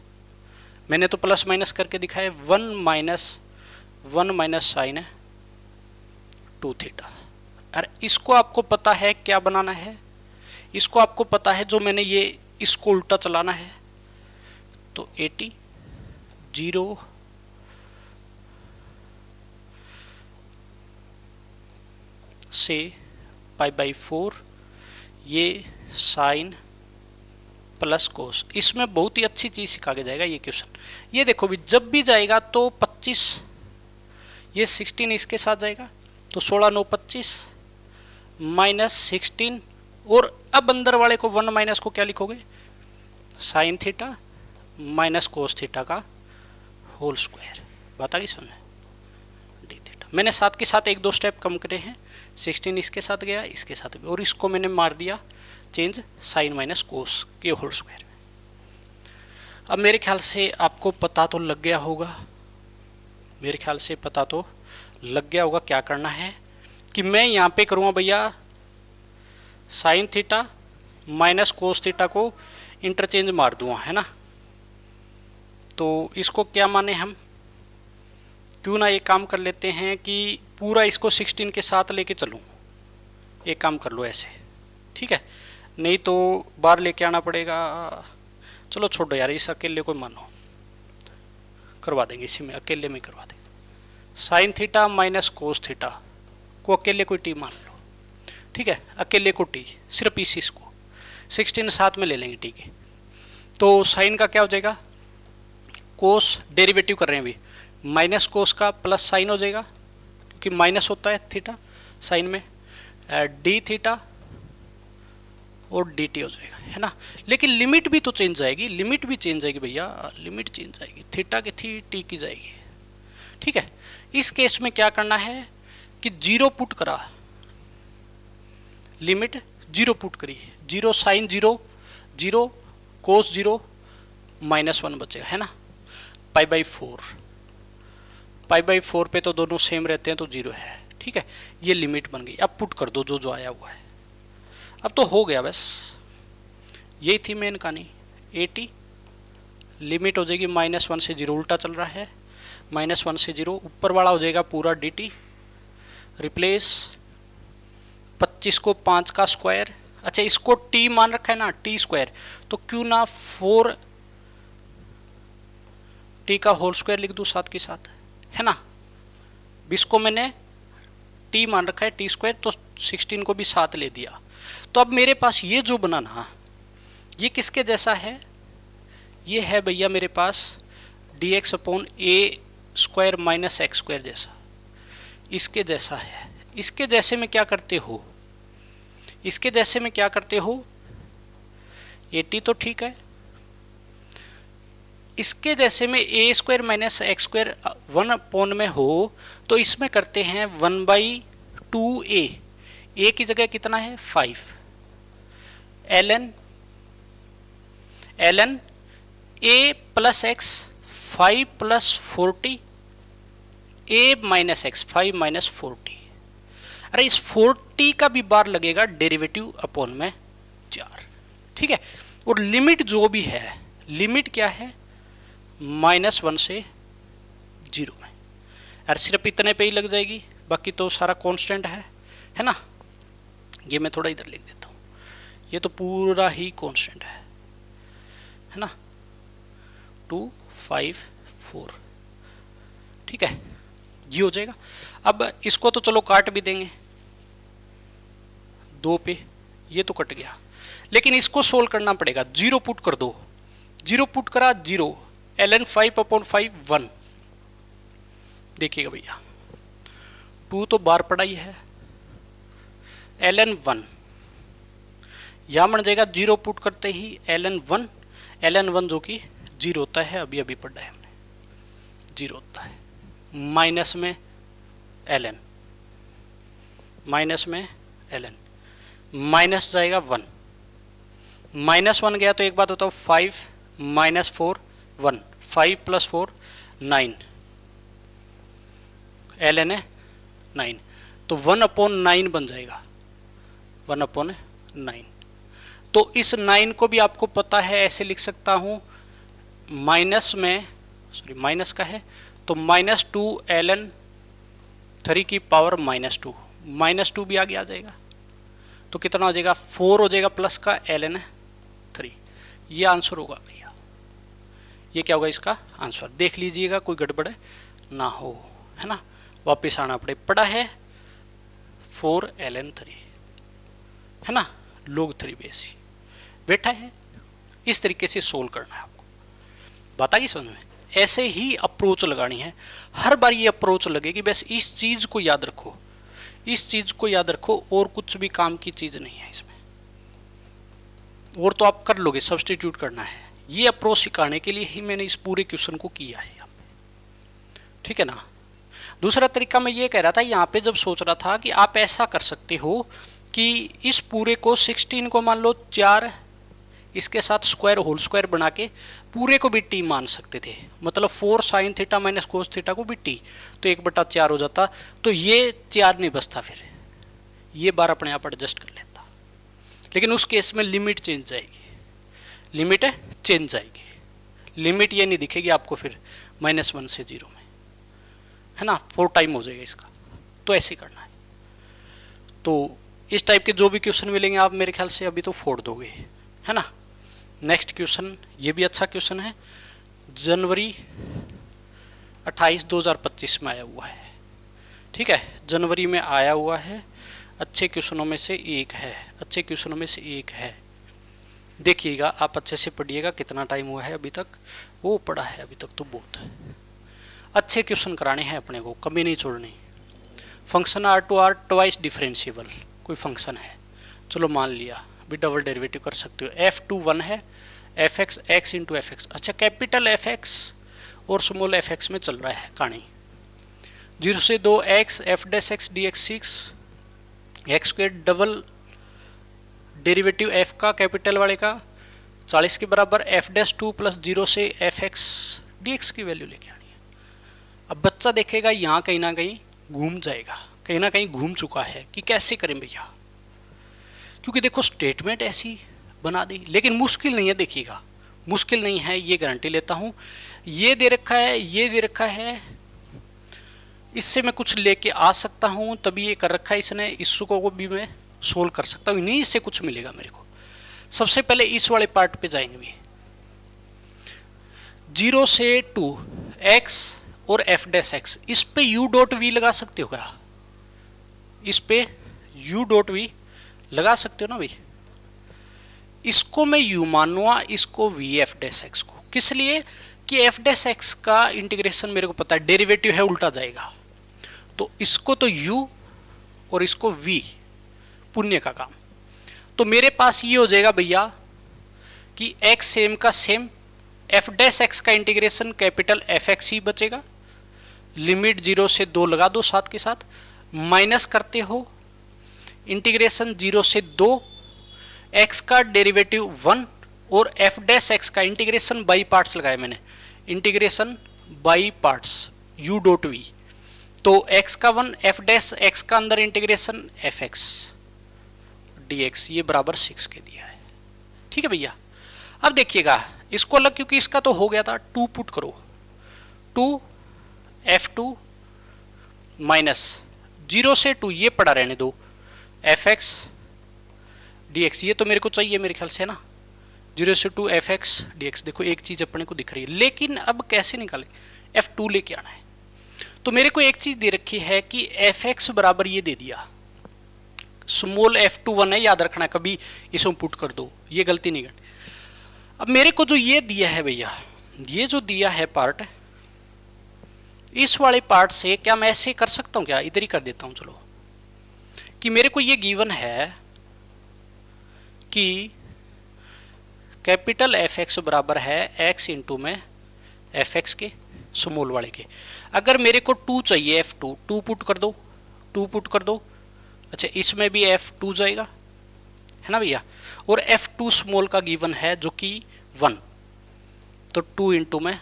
मैंने तो प्लस माइनस करके दिखाया, 1 माइनस साइन है 2 थीटा। अरे इसको आपको पता है क्या बनाना है, इसको आपको पता है जो मैंने ये इसको उल्टा चलाना है, तो 80 0 से π/4 ये साइन प्लस कोस। इसमें बहुत ही अच्छी चीज़ सिखा के जाएगा ये क्वेश्चन। ये देखो भी, जब भी जाएगा तो 25, ये 16 इसके साथ जाएगा तो 16 9 25 माइनस 16, और अब अंदर वाले को 1 माइनस को क्या लिखोगे, sine theta minus cos theta का होल स्क्वायर। बात आ गई समझ, डी थीटा। मैंने साथ के साथ 1-2 स्टेप कम करे हैं, 16 इसके साथ गया, इसके साथ भी, और इसको मैंने मार दिया चेंज साइन माइनस कोस के होल स्क्वायर। अब मेरे ख्याल से आपको पता तो लग गया होगा, मेरे ख्याल से पता तो लग गया होगा क्या करना है, कि मैं यहाँ पे करूँगा भैया sine theta minus cos theta को इंटरचेंज मार दूँगा, है ना। तो इसको क्या माने हम, क्यों ना एक काम कर लेते हैं कि पूरा इसको 16 के साथ लेके चलूँ, एक काम कर लो ऐसे, ठीक है, नहीं तो बाहर लेके आना पड़ेगा। चलो छोड़ो यार, इस अकेले को मानो, करवा देंगे इसी में, अकेले में करवा देंगे। Sine theta minus cos theta को अकेले को टी मान लो, ठीक है, अकेले को टी, सिर्फ इस को 16 साथ में ले लेंगे, ठीक है। तो साइन का क्या हो जाएगा, कोस डेरिवेटिव कर रहे हैं अभी, माइनस कोस का प्लस साइन हो जाएगा, क्योंकि माइनस होता है थीटा साइन में, डी थीटा और डी टी हो जाएगा, है ना। लेकिन लिमिट भी तो चेंज आएगी, लिमिट भी चेंज आएगी भैया, लिमिट चेंज आएगी, थीटा की थी टी की जाएगी, ठीक है। इस केस में क्या करना है कि 0 पुट करा, लिमिट 0 पुट करी, 0 साइन 0 0 कोस 0 -1 बचेगा, है ना। π/4 पे तो दोनों सेम रहते हैं तो 0 है, ठीक है। ये लिमिट बन गई, अब पुट कर दो जो जो आया हुआ है, अब तो हो गया बस, यही थी मेन कहानी। 80 लिमिट हो जाएगी -1 से 0, उल्टा चल रहा है, -1 से 0, ऊपर वाला हो जाएगा पूरा dt, रिप्लेस 25 को 5 का स्क्वायर। अच्छा, इसको t मान रखा है ना, t स्क्वायर, तो क्यों ना 4t का होल स्क्वायर लिख दूँ साथ के साथ, है ना। इसको मैंने t मान रखा है t स्क्वायर, तो 16 को भी साथ ले दिया। तो अब मेरे पास ये जो बना ना, ये किसके जैसा है, ये है भैया मेरे पास dx/a² माइनस x² जैसा, इसके जैसा है। इसके जैसे में क्या करते हो, इसके जैसे में क्या करते हो, 80 तो ठीक है, इसके जैसे में a² माइनस x² 1 में हो तो इसमें करते हैं 1/2a, a की जगह कितना है 5, ln a plus x 5 plus 40 a minus x 5 minus 40। अरे इस 40 का भी बार लगेगा डेरिवेटिव अपॉन में 4, ठीक है। और लिमिट जो भी है, लिमिट क्या है, -1 से 0 में, यार सिर्फ इतने पे ही लग जाएगी, बाकी तो सारा कांस्टेंट है ना। ये मैं थोड़ा इधर लिख देता हूँ, ये तो पूरा ही कांस्टेंट है ना, 2 5 4, ठीक है, ये हो जाएगा। अब इसको तो चलो काट भी देंगे 2 पे, ये तो कट गया, लेकिन इसको सोल्व करना पड़ेगा। 0 पुट कर दो, 0 पुट करा 0, ln 5/5 1, देखिएगा भैया 2 तो बार पड़ा ही है, ln 1 यहां बन जाएगा, 0 पुट करते ही ln 1 जो कि 0 होता है, अभी अभी पढ़ा है हमने, 0 होता है, माइनस में ln, माइनस में ln, माइनस जाएगा 1, -1 गया तो एक बात होता है 5 -4 1, 5 + 4 9, ln है 9, तो 1/9 बन जाएगा, 1/9। तो इस 9 को भी आपको पता है ऐसे लिख सकता हूँ, माइनस में, सॉरी माइनस का है, तो -2 ln 3 की पावर -2, -2 भी आगे आ जाएगा, तो कितना हो जाएगा 4 हो जाएगा प्लस का ln 3। ये आंसर होगा भैया, ये क्या होगा इसका आंसर, देख लीजिएगा कोई गड़बड़ ना हो, है ना। वापस आना पड़े, पड़ा है 4 ln 3, है ना, log 3 बेस ही बैठा है। इस तरीके से सोल्व करना है आपको, बात आ गई समझ में। ऐसे ही अप्रोच लगानी है, हर बार ये अप्रोच लगेगी, बस इस चीज को याद रखो, इस चीज को याद रखो, और कुछ भी काम की चीज नहीं है इसमें, और तो आप कर लोगे, सब्स्टिट्यूट करना है। ये अप्रोच सिखाने के लिए ही मैंने इस पूरे क्वेश्चन को किया है यहाँ पे, ठीक है ना। दूसरा तरीका मैं ये कह रहा था, यहाँ पे जब सोच रहा था कि आप ऐसा कर सकते हो कि इस पूरे को 16 को मान लो 4 इसके साथ स्क्वायर होल स्क्वायर बना के पूरे को भी टी मान सकते थे, मतलब 4 sin theta minus cos theta को भी टी, तो 1/4 हो जाता, तो ये 4 नहीं बचता, फिर ये बार अपने आप एडजस्ट कर लेता। लेकिन उस केस में लिमिट चेंज जाएगी, लिमिट चेंज जाएगी, लिमिट ये नहीं दिखेगी आपको फिर -1 से 0 में, है ना, 4 टाइम हो जाएगा इसका। तो ऐसे करना है। तो इस टाइप के जो भी क्वेश्चन मिलेंगे आप मेरे ख्याल से अभी तो फोड़ दोगे, है ना। नेक्स्ट क्वेश्चन, ये भी अच्छा क्वेश्चन है, जनवरी 28 2025 में आया हुआ है, ठीक है, जनवरी में आया हुआ है, अच्छे क्वेश्चनों में से एक है, अच्छे क्वेश्चनों में से एक है। देखिएगा आप अच्छे से पढ़िएगा, कितना टाइम हुआ है अभी तक, वो पढ़ा है अभी तक तो बहुत अच्छे क्वेश्चन कराने हैं अपने को, कमी नहीं छोड़नी। Function R to R twice differentiable, कोई फंक्शन है, चलो मान लिया, भी डबल डेरिवेटिव कर सकते हो, f2 1 है, fx x into F x, अच्छा कैपिटल fx और स्मॉल fx में चल रहा है कहानी। 0 से 2 x f dash x dx 6 x square, double derivative f का कैपिटल वाले का 40 के बराबर, f डैश 2 प्लस 0 से fx dx की वैल्यू लेके आनी है। अब बच्चा देखेगा यहाँ कहीं ना कहीं घूम जाएगा, कहीं ना कहीं घूम चुका है कि कैसे करें भैया, क्योंकि देखो स्टेटमेंट ऐसी बना दी, लेकिन मुश्किल नहीं है, देखिएगा मुश्किल नहीं है, ये गारंटी लेता हूँ। ये दे रखा है, ये दे रखा है, इससे मैं कुछ लेके आ सकता हूँ, तभी ये कर रखा है इसने, इसको को भी मैं सोल्व कर सकता हूँ, नहीं इससे कुछ मिलेगा मेरे को। सबसे पहले इस वाले पार्ट पे जाएंगे भी, 0 से 2 x और f डैश x, इस पे u डॉट v लगा सकते हो क्या, इस पे u डॉट v लगा सकते हो ना भाई, इसको मैं u मानूंगा, इसको v f डैश x को, किस लिए कि f डैश x का इंटीग्रेशन मेरे को पता है, डेरिवेटिव है उल्टा जाएगा, तो इसको तो u और इसको v, पुण्य का काम। तो मेरे पास ये हो जाएगा भैया कि x सेम का सेम, f डैश x का इंटीग्रेशन कैपिटल एफ एक्स ही बचेगा, लिमिट 0 से 2 लगा दो साथ के साथ, माइनस करते हो इंटीग्रेशन 0 से 2 x का डेरिवेटिव 1 और f डैश x का इंटीग्रेशन बाई पार्ट्स लगाए मैंने, integration by parts u dot v, तो x का 1 f डैश x का अंदर इंटीग्रेशन एफ एक्स dx, ये बराबर 6 के दिया है, ठीक है भैया। अब देखिएगा इसको अलग, क्योंकि इसका तो हो गया था, 2 पुट करो, 2 f2 माइनस 0 से 2 ये पड़ा रहने दो, एफ एक्स dx, ये तो मेरे को चाहिए मेरे ख्याल से ना, 0 से 2 एफ एक्स dx। देखो एक चीज अपने को दिख रही है, लेकिन अब कैसे निकालें, f2 लेके आना है, तो मेरे को एक चीज दे रखी है कि एफ एक्स बराबर ये दे दिया, स्मॉल f2 1 है, याद रखना, कभी इसमें पुट कर दो, ये गलती नहीं करनी। अब मेरे को जो ये दिया है भैया, ये जो दिया है पार्ट, इस वाले पार्ट से क्या मैं ऐसे कर सकता हूँ क्या, इधर ही कर देता हूँ चलो, कि मेरे को ये गिवन है कि कैपिटल एफ एक्स बराबर है x इंटू में एफ एक्स के स्मॉल वाले के, अगर मेरे को 2 चाहिए f2, 2 पुट कर दो, 2 पुट कर दो, अच्छा इसमें भी f2 जाएगा, है ना भैया, और f2 स्मॉल का गिवन है जो कि 1, तो 2 इंटू में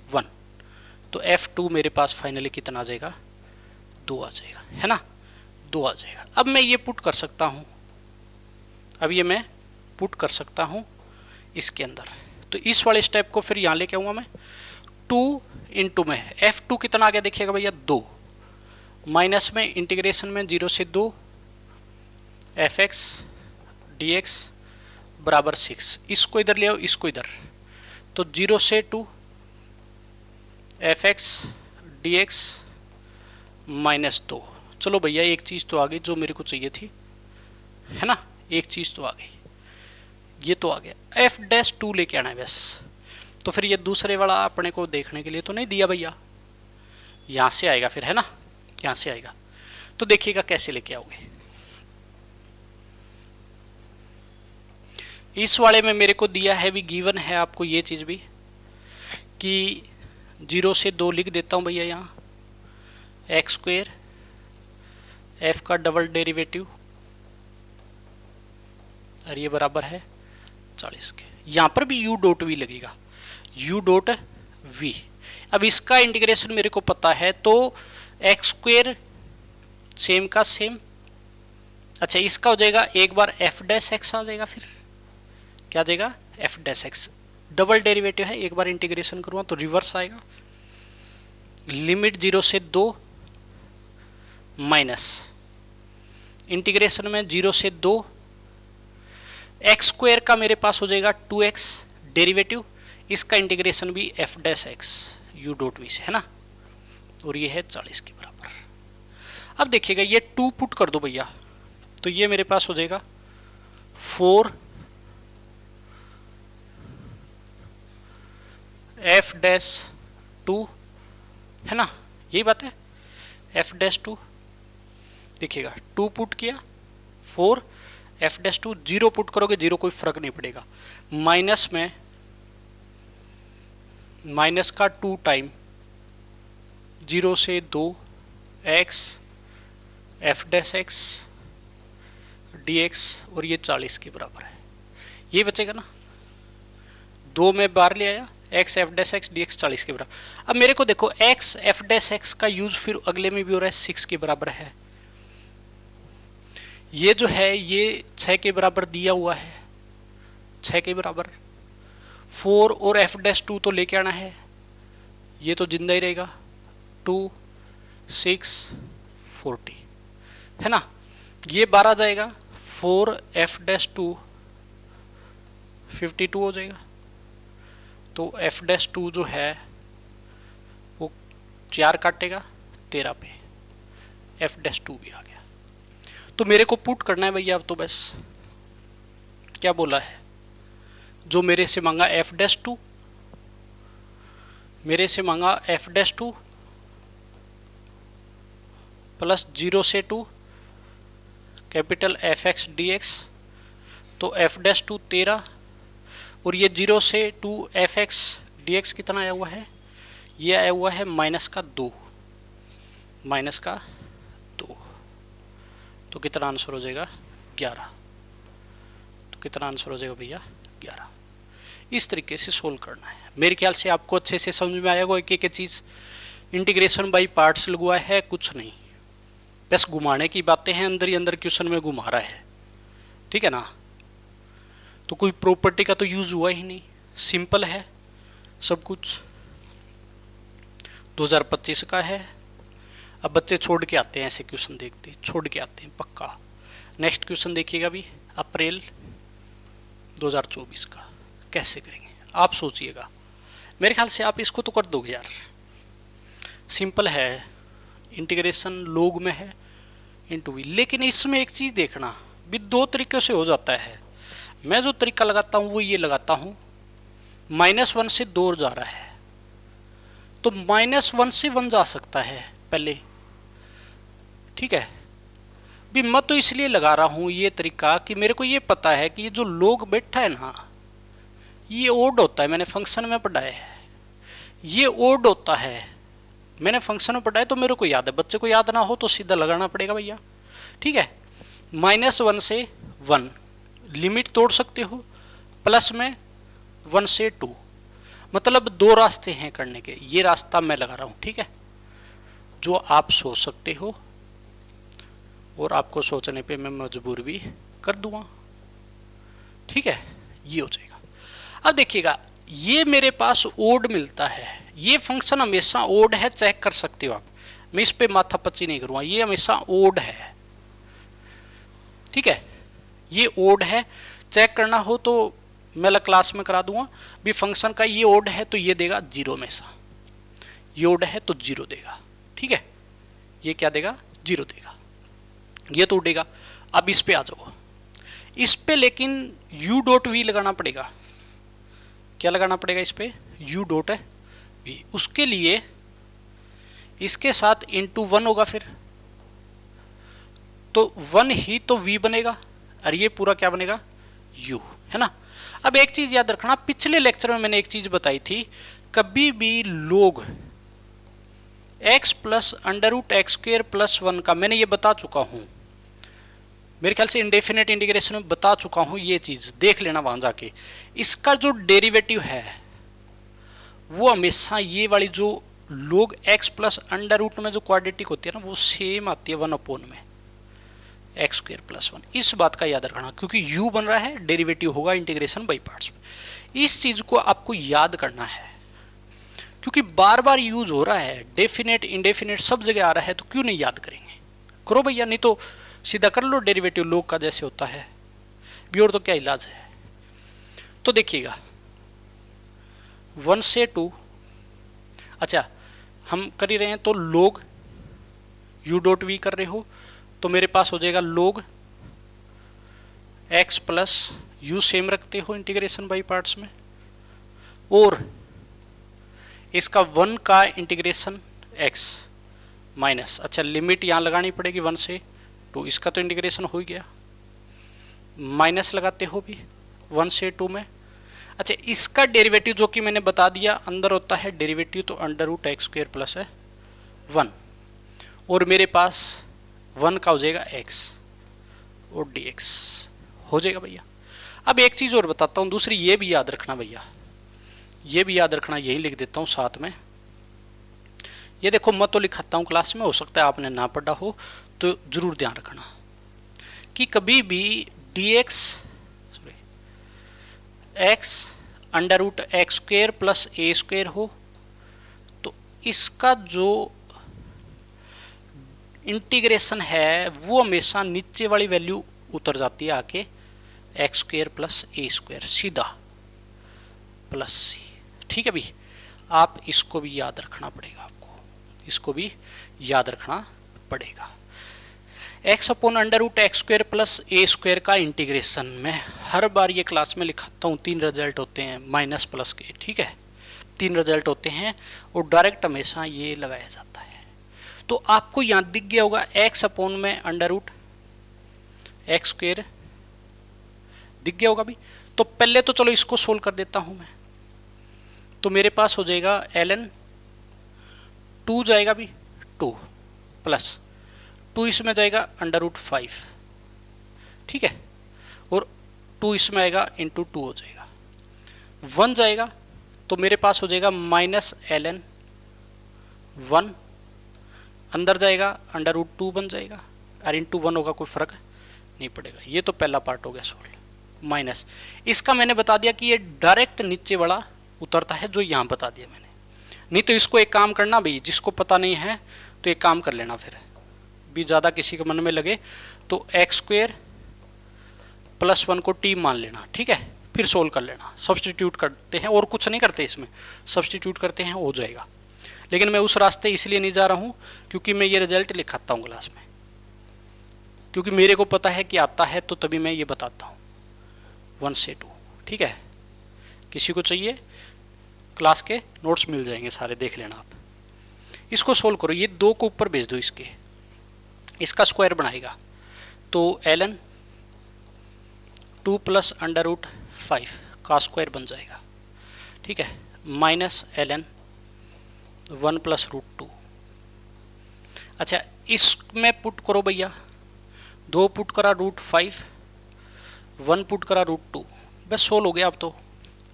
1, तो f2 मेरे पास फाइनली कितना आ जाएगा 2 आ जाएगा, है ना, 2 आ जाएगा। अब मैं ये पुट कर सकता हूँ, अब ये मैं पुट कर सकता हूँ इसके अंदर। तो इस वाले स्टेप को फिर यहाँ लेके आऊँगा मैं, 2 इंटू में F2 कितना आ गया देखिएगा भैया 2, माइनस में इंटीग्रेशन में 0 से 2 fx dx बराबर 6, इसको इधर ले आओ, इसको इधर, तो 0 से 2 fx dx माइनस 2। चलो भैया एक चीज़ तो आ गई जो मेरे को चाहिए थी, है ना, एक चीज़ तो आ गई, ये तो आ गया। f'2 लेके आना है बस। तो फिर ये दूसरे वाला अपने को देखने के लिए तो नहीं दिया भैया, यहाँ से आएगा फिर, है ना, यहाँ से आएगा। तो देखिएगा कैसे लेके आओगे। इस वाले में मेरे को दिया है भी, गिवन है आपको ये चीज़ भी कि 0 से 2 लिख देता हूँ भैया यहाँ, एक्स स्क्वेयर f का डबल डेरिवेटिव और ये बराबर है 40 के। यहाँ पर भी u डॉट वी लगेगा, u डॉट वी। अब इसका इंटीग्रेशन मेरे को पता है, तो एक्स स्क्वेयर सेम का सेम, अच्छा इसका हो जाएगा एक बार एफ डैश एक्स आ जाएगा, फिर क्या आ जाएगा F dash x, double derivative है, एक बार इंटीग्रेशन करूँगा तो रिवर्स आएगा, लिमिट 0 से 2 माइनस इंटीग्रेशन में 0 से 2 एक्स स्क्वेयर का मेरे पास हो जाएगा 2x डेरिवेटिव, इसका इंटीग्रेशन भी f dash x u dot v से, है ना, और ये है 40 के बराबर। अब देखिएगा ये 2 पुट कर दो भैया, तो ये मेरे पास हो जाएगा 4 एफ डैश 2, है ना, यही बात है, एफ डैश 2। देखिएगा 2 पुट किया, 4 एफ डैश 2, 0 पुट करोगे 0 कोई फर्क नहीं पड़ेगा, माइनस में माइनस का 2 टाइम 0 से 2 x F dash x D x, और ये 40 के बराबर है, ये बचेगा ना, 2 में बाहर ले आया, x F dash x D x 40 के बराबर। अब मेरे को देखो एक्स एफ डैश एक्स का यूज फिर अगले में भी हो रहा है, 6 के बराबर है, ये जो है ये 6 के बराबर दिया हुआ है, 6 के बराबर, 4 और एफ डैश 2 तो लेके आना है, ये तो जिंदा ही रहेगा, 2 6 40, है ना, ये 12 जाएगा, 4 एफ डैश 2 52 हो जाएगा, तो एफ डैश 2 जो है वो 4 काटेगा 13 पे, एफ डैश 2 भी आ गया। तो मेरे को पुट करना है भैया, अब तो बस क्या बोला है, जो मेरे से मांगा एफ डैश 2, मेरे से मांगा एफ डैश 2 प्लस 0 से 2 capital F x D x, तो एफ डैश 2 13, और ये 0 से 2 एफ एक्स डी एक्स कितना आया हुआ है, ये आया हुआ है माइनस का 2, माइनस का 2, तो कितना आंसर हो जाएगा 11, तो कितना आंसर हो जाएगा भैया 11। इस तरीके से सोल्व करना है। मेरे ख्याल से आपको अच्छे से समझ में आएगा, एक एक चीज़ इंटीग्रेशन बाई पार्ट्स लगवा है, कुछ नहीं, बस घुमाने की बातें हैं, अंदर ही अंदर क्वेश्चन में घुमा रहा है, ठीक है ना, तो कोई प्रॉपर्टी का तो यूज हुआ ही नहीं, सिंपल है सब कुछ। 2025 का है, अब बच्चे छोड़ के आते हैं, ऐसे क्वेश्चन देखते छोड़ के आते हैं पक्का। नेक्स्ट क्वेश्चन देखिएगा भी अप्रैल 2024 का, कैसे करेंगे आप सोचिएगा, मेरे ख्याल से आप इसको तो कर दोगे यार, सिंपल है, इंटीग्रेशन लोग में है इनटू वी। लेकिन इसमें एक चीज़ देखना भी, 2 तरीके से हो जाता है। मैं जो तरीका लगाता हूँ वो ये लगाता हूँ, -1 से 2 जा रहा है, तो -1 से 1 जा सकता है पहले, ठीक है भी। मैं तो इसलिए लगा रहा हूँ ये तरीका कि मेरे को ये पता है कि ये जो लोग बैठा है ना, ये ओड होता है, मैंने फंक्शन में पढ़ा है, ये ओड होता है, मैंने फंक्शन में पढ़ा है, तो मेरे को याद है। बच्चे को याद ना हो तो सीधा लगाना पड़ेगा भैया, ठीक है। -1 से 1 लिमिट तोड़ सकते हो, प्लस में 1 से 2, मतलब 2 रास्ते हैं करने के, ये रास्ता मैं लगा रहा हूँ, ठीक है। जो आप सोच सकते हो और आपको सोचने पे मैं मजबूर भी कर दूंगा। ठीक है, ये हो जाएगा। अब देखिएगा, ये मेरे पास ओड मिलता है, ये फंक्शन हमेशा ओड है, चेक कर सकते हो आप, मैं इस पे माथापच्ची नहीं करूंगा, ये हमेशा ओड है। ठीक है, ये ओड है, चेक करना हो तो मैं क्लास में करा दूंगा भी। फंक्शन का ये ओड है तो ये देगा 0 हमेशा, ये ओड है तो 0 देगा। ठीक है, ये क्या देगा, 0 देगा, ये तो उड़ेगा। अब इस पे आ जाओ, इस पे लेकिन u डॉट वी लगाना पड़ेगा। क्या लगाना पड़ेगा इस पे, u डॉट वी। उसके लिए इसके साथ इंटू 1 होगा, फिर तो 1 ही तो v बनेगा और ये पूरा क्या बनेगा, u, है ना। अब एक चीज याद रखना, पिछले लेक्चर में मैंने एक चीज बताई थी, कभी भी लोग x plus under root x square plus 1 का, मैंने ये बता चुका हूं, मेरे ख्याल से इंडेफिनेट इंटीग्रेशन में बता चुका हूं, ये चीज देख लेना वहां जाके। इसका जो डेरिवेटिव है वो हमेशा ये वाली जो लोग x प्लस अंडर रूट में जो क्वाड्रेटिक होती है ना, वो सेम आती है 1 में एक्स स्क्वेयर प्लस 1। इस बात का याद रखना, क्योंकि u बन रहा है, डेरिवेटिव होगा इंटीग्रेशन बाई पार्ट्स में। इस चीज को आपको याद करना है, क्योंकि बार बार यूज हो रहा है, डेफिनेट इंडेफिनेट सब जगह आ रहा है, तो क्यों नहीं याद करेंगे। करो भैया, नहीं तो सीधा कर लो डेरिवेटिव लोग का जैसे होता है भी, और तो क्या इलाज है। तो देखिएगा 1 से 2, अच्छा हम कर ही रहे हैं तो लोग u डॉट वी कर रहे हो तो मेरे पास हो जाएगा लोग x प्लस यू सेम रखते हो इंटीग्रेशन बाई पार्ट्स में, और इसका 1 का इंटीग्रेशन x माइनस, अच्छा लिमिट यहाँ लगानी पड़ेगी 1 से 2, इसका तो इंटीग्रेशन हो गया, माइनस लगाते हो भी 1 से 2 में। अच्छा इसका डेरिवेटिव जो कि मैंने बता दिया अंदर होता है डेरिवेटिव, तो under root x square plus है 1, और मेरे पास 1 का हो जाएगा x और dx हो जाएगा भैया। अब एक चीज़ और बताता हूँ दूसरी, ये भी याद रखना भैया, ये भी याद रखना, यही लिख देता हूँ साथ में। ये देखो मैं तो लिखाता हूँ क्लास में, हो सकता है आपने ना पढ़ा हो तो जरूर ध्यान रखना कि कभी भी dx x under root x square plus A square हो तो इसका जो इंटीग्रेशन है वो हमेशा नीचे वाली वैल्यू उतर जाती है आके x square plus A square सीधा प्लस सी। ठीक है भी, आप इसको भी याद रखना पड़ेगा, आपको इसको भी याद रखना पड़ेगा। X upon under root x square plus A square का इंटीग्रेशन मैं हर बार ये क्लास में लिखाता हूँ, 3 रिजल्ट होते हैं माइनस प्लस के। ठीक है, 3 रिजल्ट होते हैं और डायरेक्ट हमेशा ये लगाया जाता है। तो आपको यहाँ दिख गया होगा एक्स अपॉन में अंडर रूट एक्स स्क्वेयर दिख गया होगा भी। तो पहले तो चलो इसको सोल्व कर देता हूँ मैं, तो मेरे पास हो जाएगा ln 2 जाएगा भी 2 प्लस 2 इसमें जाएगा अंडर रूट 5, ठीक है, और 2 इसमें आएगा इंटू 2 हो जाएगा, 1 जाएगा तो मेरे पास हो जाएगा माइनस ln 1, अंदर जाएगा अंडर रूट 2 बन जाएगा, और इंटू 1 होगा, कोई फर्क नहीं पड़ेगा। ये तो पहला पार्ट हो गया सोल्व। माइनस इसका मैंने बता दिया कि ये डायरेक्ट नीचे वाला उतरता है, जो यहाँ बता दिया मैंने। नहीं तो इसको एक काम करना भाई, जिसको पता नहीं है तो एक काम कर लेना, फिर भी ज़्यादा किसी के मन में लगे तो एक्स स्क्वेयर प्लस 1 को टी मान लेना, ठीक है, फिर सोल्व कर लेना। सब्सटीट्यूट करते हैं और कुछ नहीं करते इसमें, सब्सटीट्यूट करते हैं हो जाएगा। लेकिन मैं उस रास्ते इसलिए नहीं जा रहा हूँ क्योंकि मैं ये रिजल्ट लिखाता हूँ क्लास में, क्योंकि मेरे को पता है कि आता है तो तभी मैं ये बताता हूँ 1 से 2। ठीक है, किसी को चाहिए क्लास के नोट्स मिल जाएंगे सारे, देख लेना आप। इसको सोल्व करो, ये 2 को ऊपर भेज दो, इसका स्क्वायर बनाएगा तो ln 2 प्लस अंडर रूट 5 का स्क्वायर बन जाएगा, ठीक है, माइनस ln 1 प्लस रूट 2। अच्छा इसमें पुट करो भैया, 2 पुट करा रूट 5, 1 पुट करा रूट 2, बस सोल्व हो गया अब तो,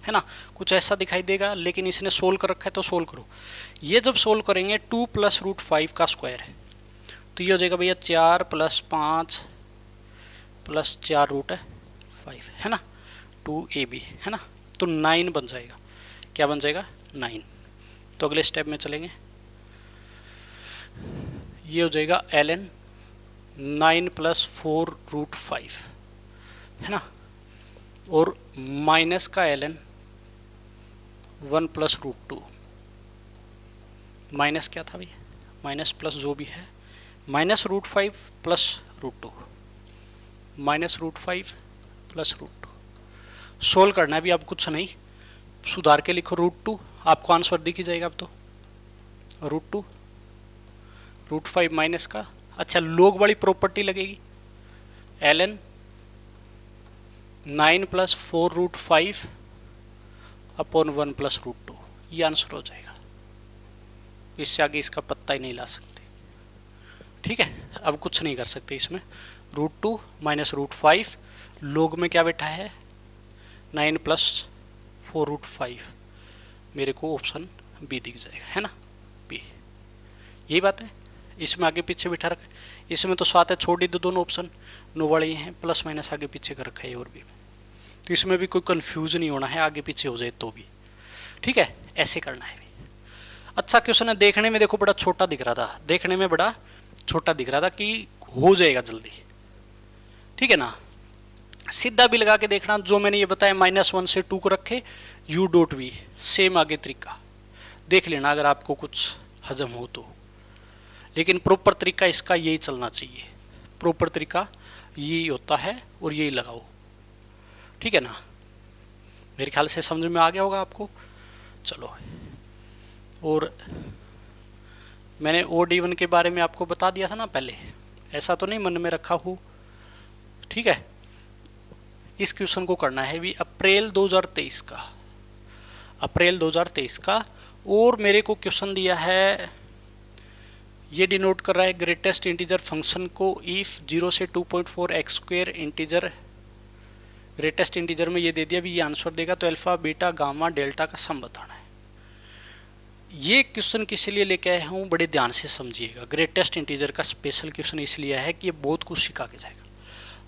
है ना, कुछ ऐसा दिखाई देगा, लेकिन इसने सोल्व कर रखा है तो सोल्व करो। ये जब सोल्व करेंगे 2 + √5 का स्क्वायर है, तो ये हो जाएगा भैया 4 + 5 + 4 √5 है ना, 2ab है ना, तो 9 बन जाएगा। क्या बन जाएगा? 9। तो अगले स्टेप में चलेंगे, ये हो जाएगा ln 9 + 4 √5 है ना, और माइनस का ln 1 + √2। माइनस क्या था भैया? माइनस प्लस जो भी है, -√5 + √2, -√5 + √2। सोल्व करना है भी, अब कुछ नहीं, सुधार के लिखो √2, आपको आंसर दिख ही जाएगा अब तो। √2 √5 माइनस का, अच्छा लोग वाली प्रॉपर्टी लगेगी, ln 9 + 4 √5 अपॉन 1 + √2, ये आंसर हो जाएगा। इससे आगे इसका पत्ता ही नहीं ला सकते, ठीक है, अब कुछ नहीं कर सकते इसमें। √2 - √5, लोग में क्या बैठा है? 9 + 4 √5, मेरे को ऑप्शन बी दिख जाएगा, है ना, बी। यही बात है, इसमें आगे पीछे बिठा रखा है, इसमें तो साथ है, छोड़ ही दो दोनों ऑप्शन, नो वाले हैं, प्लस माइनस आगे पीछे कर रखा है और भी, तो इसमें भी कोई कंफ्यूज नहीं होना है, आगे पीछे हो जाए तो भी, ठीक है, ऐसे करना है भी। अच्छा क्वेश्चन है, देखने में देखो बड़ा छोटा दिख रहा था, देखने में बड़ा छोटा दिख रहा था कि हो जाएगा जल्दी, ठीक है ना। सीधा भी लगा के देखना, जो मैंने ये बताया -1 से 2 को रखे, u.v, सेम आगे तरीका देख लेना अगर आपको कुछ हजम हो तो, लेकिन प्रॉपर तरीका इसका यही चलना चाहिए, प्रॉपर तरीका यही होता है और यही लगाओ, ठीक है ना। मेरे ख्याल से समझ में आ गया होगा आपको। चलो, और मैंने OD1 के बारे में आपको बता दिया था ना पहले, ऐसा तो नहीं मन में रखा हो, ठीक है। इस क्वेश्चन को करना है भी अप्रैल 2023 का, अप्रैल 2023 का, और मेरे को क्वेश्चन दिया है, ये डिनोट कर रहा है ग्रेटेस्ट इंटीजर फंक्शन को इफ 0 से 2.4 x² इंटीजर, ग्रेटेस्ट इंटीजर में ये दे दिया भी, ये आंसर देगा, तो अल्फा बीटा गामा डेल्टा का सम बताना है। ये क्वेश्चन किस लिए लेके आया हूँ, बड़े ध्यान से समझिएगा। ग्रेटेस्ट इंटीजर का स्पेशल क्वेश्चन इसलिए है कि ये बहुत कुछ सिखा के जाएगा।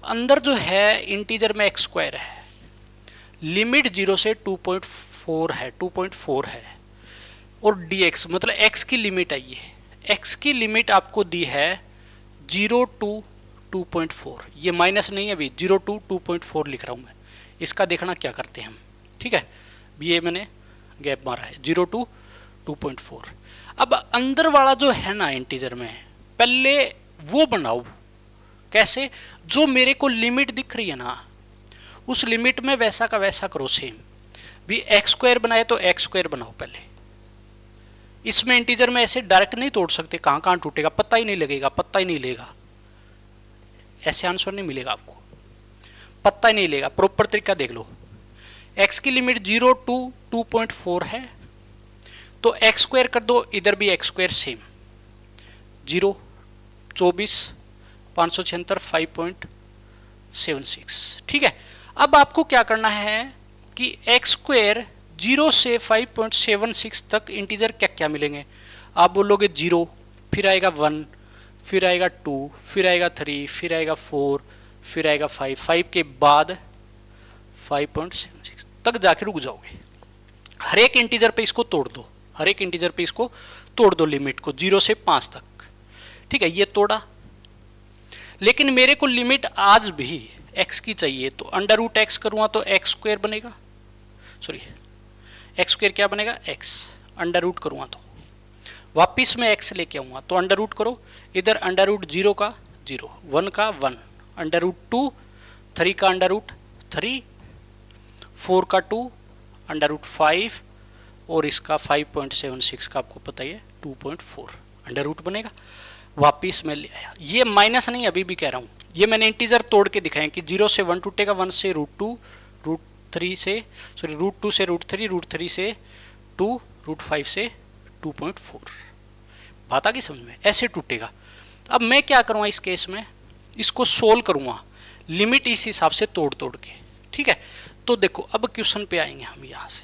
अंदर जो है इंटीजर में x² है, लिमिट 0 से 2.4 है, 2.4 है, और dx मतलब x की लिमिट है, ये x की लिमिट आपको दी है 0 to 2.4, ये माइनस नहीं है अभी, 0 to 2.4 लिख रहा हूँ मैं, इसका देखना क्या करते हैं हम, ठीक है, ये मैंने गैप मारा है 0 to 2.4। अब अंदर वाला जो है ना इंटीजर में, पहले वो बनाओ, कैसे, जो मेरे को लिमिट दिख रही है ना, उस लिमिट में वैसा का वैसा करो सेम भी। x² बनाए तो x² बनाओ पहले, इसमें इंटीजर में ऐसे डायरेक्ट नहीं तोड़ सकते, कहां कहां टूटेगा पता ही नहीं लगेगा, पता ही नहीं लेगा, ऐसे आंसर नहीं मिलेगा आपको, पता ही नहीं लेगा। प्रॉपर तरीका देख लो, x की लिमिट 0 to 2.4 है, तो x² कर दो, इधर भी x² सेम 0, 24, 576, 5.76, ठीक है। अब आपको क्या करना है कि x² 0 से 5.76 तक इंटीजर क्या क्या मिलेंगे, आप बोलोगे 0, फिर आएगा 1, फिर आएगा 2, फिर आएगा 3, फिर आएगा 4, फिर आएगा 5, 5 के बाद 5.76 तक जाके रुक जाओगे। हर एक इंटीजर पे इसको तोड़ दो, हर एक इंटीजर पे इसको तोड़ दो, लिमिट को 0 से 5 तक, ठीक है, ये तोड़ा। लेकिन मेरे को लिमिट आज भी x की चाहिए, तो √x करूँगा तो x² बनेगा, सॉरी x² क्या बनेगा, x, √ करूँगा तो वापिस में x लेके आऊँगा, तो √ करो, इधर √0 का 0, 1 का 1, √2, 3 का √3, 4 का 2, √5, और इसका 5.76 का आपको पता ही है 2.4, √ बनेगा। वापिस में ले आया, ये माइनस नहीं अभी भी कह रहा हूँ, ये मैंने इंटीजर तोड़ के दिखाए कि 0 से 1 टूटेगा, 1 से √2, √3 से, सॉरी √2 से √3, √3 से 2, √5 से 2.4, बात आ गई समझ में, ऐसे टूटेगा। अब मैं क्या करूँगा इस केस में, इसको सोल्व करूँगा लिमिट इस हिसाब से तोड़ तोड़ के, ठीक है। तो देखो अब क्वेश्चन पे आएंगे हम। यहां से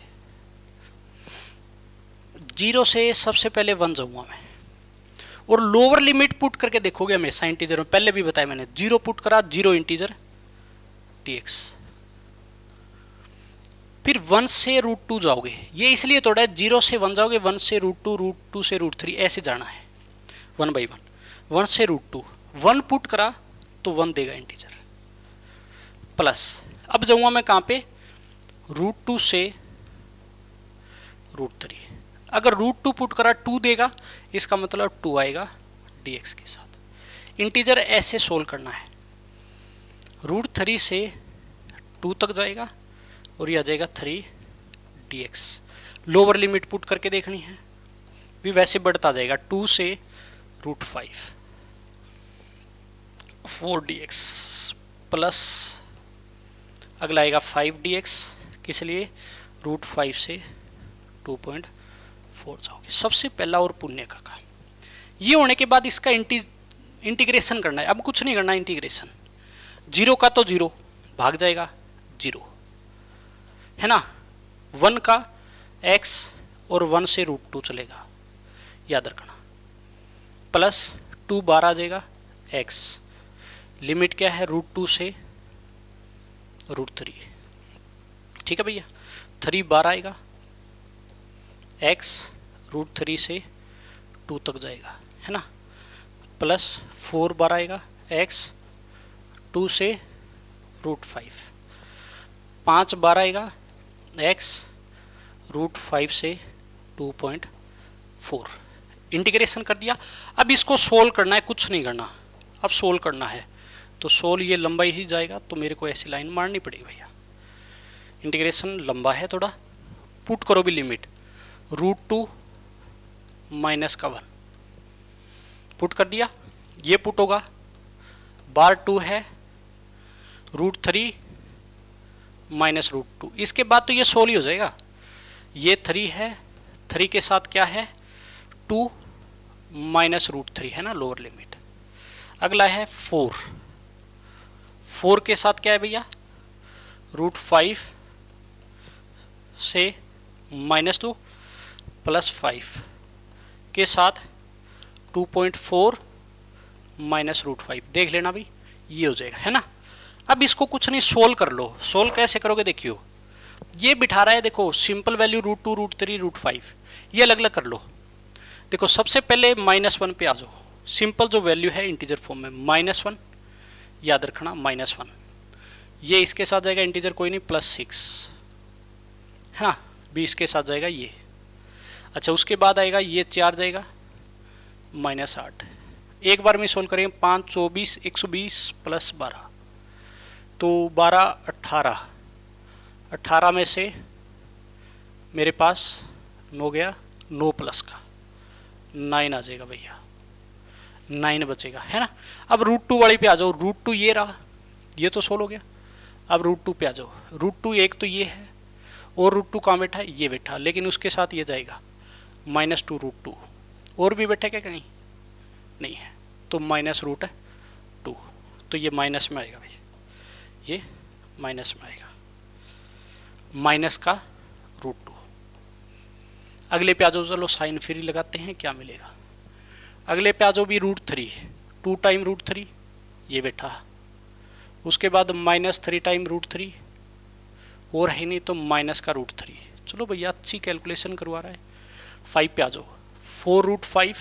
0 से सबसे पहले 1 जाऊंगा मैं, और लोअर लिमिट पुट करके देखोगे हमेशा इंटीजर में, पहले भी बताया मैंने, 0 पुट करा, 0 इंटीजर dx, फिर 1 से √2 जाओगे, ये इसलिए थोड़ा है, 0 से 1 जाओगे, 1 से √2, √2 से √3 ऐसे जाना है 1 बाई 1, 1 से √2, 1 पुट करा तो 1 देगा इंटीजर, प्लस अब जाऊंगा मैं कहां पे, √2 से √3, अगर √2 पुट करा 2 देगा, इसका मतलब 2 आएगा dx के साथ। इंटीजर ऐसे सोल्व करना है, √3 से 2 तक जाएगा और यह आ जाएगा 3 dx। लोअर लिमिट पुट करके देखनी है, भी वैसे बढ़ता जाएगा, 2 से √5, 4 dx, प्लस अगला आएगा 5 dx, किस लिए, √5 से 2.4 जाओगे। सबसे पहला और पुण्य का काम ये होने के बाद इसका इंटीग्रेशन करना है, अब कुछ नहीं करना, इंटीग्रेशन 0 का तो 0 भाग जाएगा 0 है ना, 1 का x और 1 से √2 चलेगा, याद रखना, प्लस 2 12 आ जाएगा x, लिमिट क्या है, √2 से √3, ठीक है भैया, 3 12 आएगा, x √3 से 2 तक जाएगा है ना, प्लस 4 12 आएगा, x 2 से √5, 5 12 आएगा, x √5 से 2.4, इंटीग्रेशन कर दिया। अब इसको सोल्व करना है, कुछ नहीं करना, अब सोल्व करना है, तो सोल्व ये लंबा ही जाएगा, तो मेरे को ऐसी लाइन मारनी पड़ेगी भैया, इंटीग्रेशन लंबा है थोड़ा, पुट करो भी लिमिट, √2 माइनस का 1 पुट कर दिया, ये पुट होगा, बार 2 है, √3 माइनस √2, इसके बाद तो ये सोल्व ही हो जाएगा, ये 3 है, 3 के साथ क्या है, 2 माइनस √3 है ना लोअर लिमिट, अगला है 4, 4 के साथ क्या है भैया, √5 से -2 प्लस 5 के साथ 2.4 माइनस √5, देख लेना भाई, ये हो जाएगा है ना। अब इसको कुछ नहीं, सोल्व कर लो, सोल्व कैसे करोगे, देखियो ये बिठा रहा है, देखो सिंपल वैल्यू √2 √3 √5, ये अलग अलग कर लो, देखो सबसे पहले -1 पे आ जाओ, सिंपल जो वैल्यू है इंटीजर फॉर्म में -1, याद रखना -1, ये इसके साथ जाएगा इंटीजर कोई नहीं, +6 है ना, 20 के साथ जाएगा ये, अच्छा उसके बाद आएगा ये 4 जाएगा -8, एक बार में सोल्व करेंगे, 5 24 120 प्लस 12, तो 12 18, 18 में से मेरे पास 9 गया, 9 प्लस का 9 आ जाएगा भैया, 9 बचेगा है ना। अब √2 वाली पे आ जाओ, √2 ये रहा, ये तो सोल्व हो गया, अब √2 पे आ जाओ, √2 एक तो ये है, और √2 कहाँ बैठा है, ये बैठा, लेकिन उसके साथ ये जाएगा -2 √2, और भी बैठे क्या कहीं नहीं है, तो -√2, तो ये माइनस में आएगा भाई, ये माइनस में आएगा, माइनस का √2। अगले पे आ जाओ, चलो साइन फ्री लगाते हैं, क्या मिलेगा, अगले पे आ जाओ भी √3, 2 टाइम √3 ये बैठा, उसके बाद -3 टाइम √3, और है नहीं तो माइनस का √3, चलो भैया अच्छी कैलकुलेशन करवा रहा है। 5 पे आ जाओ, 4√5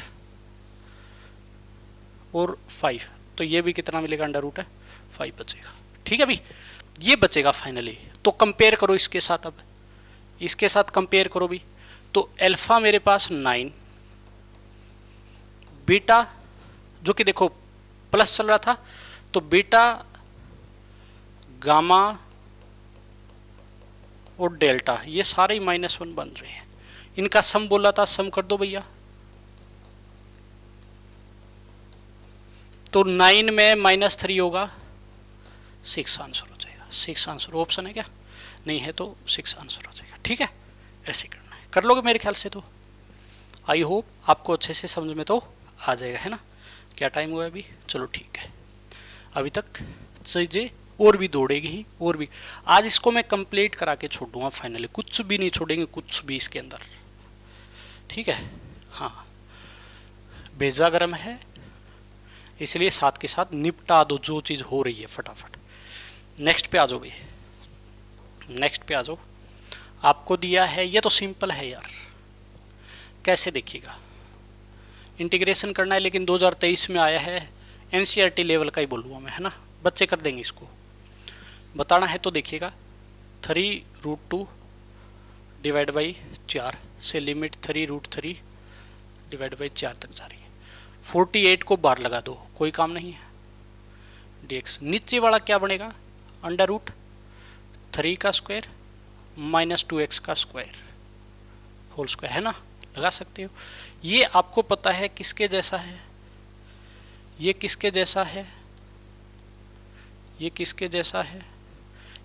और 5, तो ये भी कितना मिलेगा, √5 बचेगा, ठीक है भाई, ये बचेगा फाइनली। तो कंपेयर करो इसके साथ, अब इसके साथ कंपेयर करो भी, तो अल्फा मेरे पास 9, बीटा जो कि देखो प्लस चल रहा था, तो बीटा गामा और डेल्टा ये सारे -1 बन रहे हैं, इनका सम बोला था, सम कर दो भैया, तो 9 में -3 होगा, 6 आंसर हो जाएगा, 6 आंसर ऑप्शन है क्या, नहीं है तो 6 आंसर हो जाएगा, ठीक है, ऐसे करना है, कर लोगे मेरे ख्याल से। तो आई होप आपको अच्छे से समझ में तो आ जाएगा है ना। क्या टाइम हुआ है अभी, चलो ठीक है, अभी तक चीज़ें और भी दौड़ेगी ही, और भी। आज इसको मैं कंप्लीट करा के छोड़ दूंगा फाइनली, कुछ भी नहीं छोड़ेंगे, कुछ भी इसके अंदर, ठीक है। हाँ, भेजा गर्म है, इसलिए साथ के साथ निपटा दो जो चीज़ हो रही है फटाफट। नेक्स्ट पे आ जाओ भाई, नेक्स्ट पे आ जाओ। आपको दिया है, ये तो सिंपल है यार, कैसे देखिएगा, इंटीग्रेशन करना है, लेकिन 2023 में आया है, एनसीईआरटी लेवल का ही बोलूँगा मैं, है ना, बच्चे कर देंगे इसको। बताना है तो देखिएगा, 3√2 डिवाइड बाई 4 से लिमिट 3√3 डिवाइड बाई 4 तक जा रही है। 48 को बार लगा दो, कोई काम नहीं है, dx। नीचे वाला क्या बनेगा, √3 का स्क्वायर माइनस 2x का स्क्वायर होल स्क्वायर, है ना, लगा सकते हो। ये आपको पता है किसके जैसा है, ये किसके जैसा है, ये किसके जैसा है,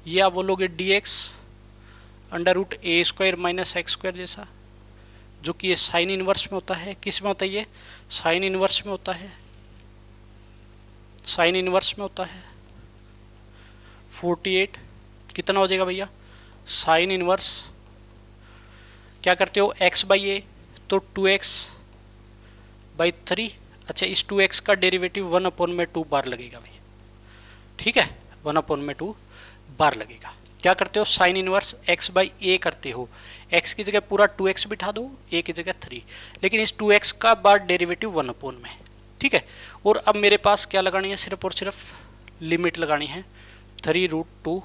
ये आप बोलोगे dx √a² माइनस x² जैसा, जो कि ये साइन इनवर्स में होता है। किस में होता है, ये साइन इनवर्स में होता है, साइन इनवर्स में होता है। 48 कितना हो जाएगा भैया, साइन इनवर्स क्या करते हो, x बाई ए, तो 2x/3। अच्छा, इस 2x का डेरिवेटिव 1/2 बार लगेगा भाई, ठीक है, 1/2 बार लगेगा। क्या करते हो, साइन इनवर्स x/a करते हो, x की जगह पूरा 2x बिठा दो, a की जगह 3, लेकिन इस 2x का बार डेरिवेटिव 1/, ठीक है। और अब मेरे पास क्या लगानी है, सिर्फ और सिर्फ लिमिट लगानी है, 3√2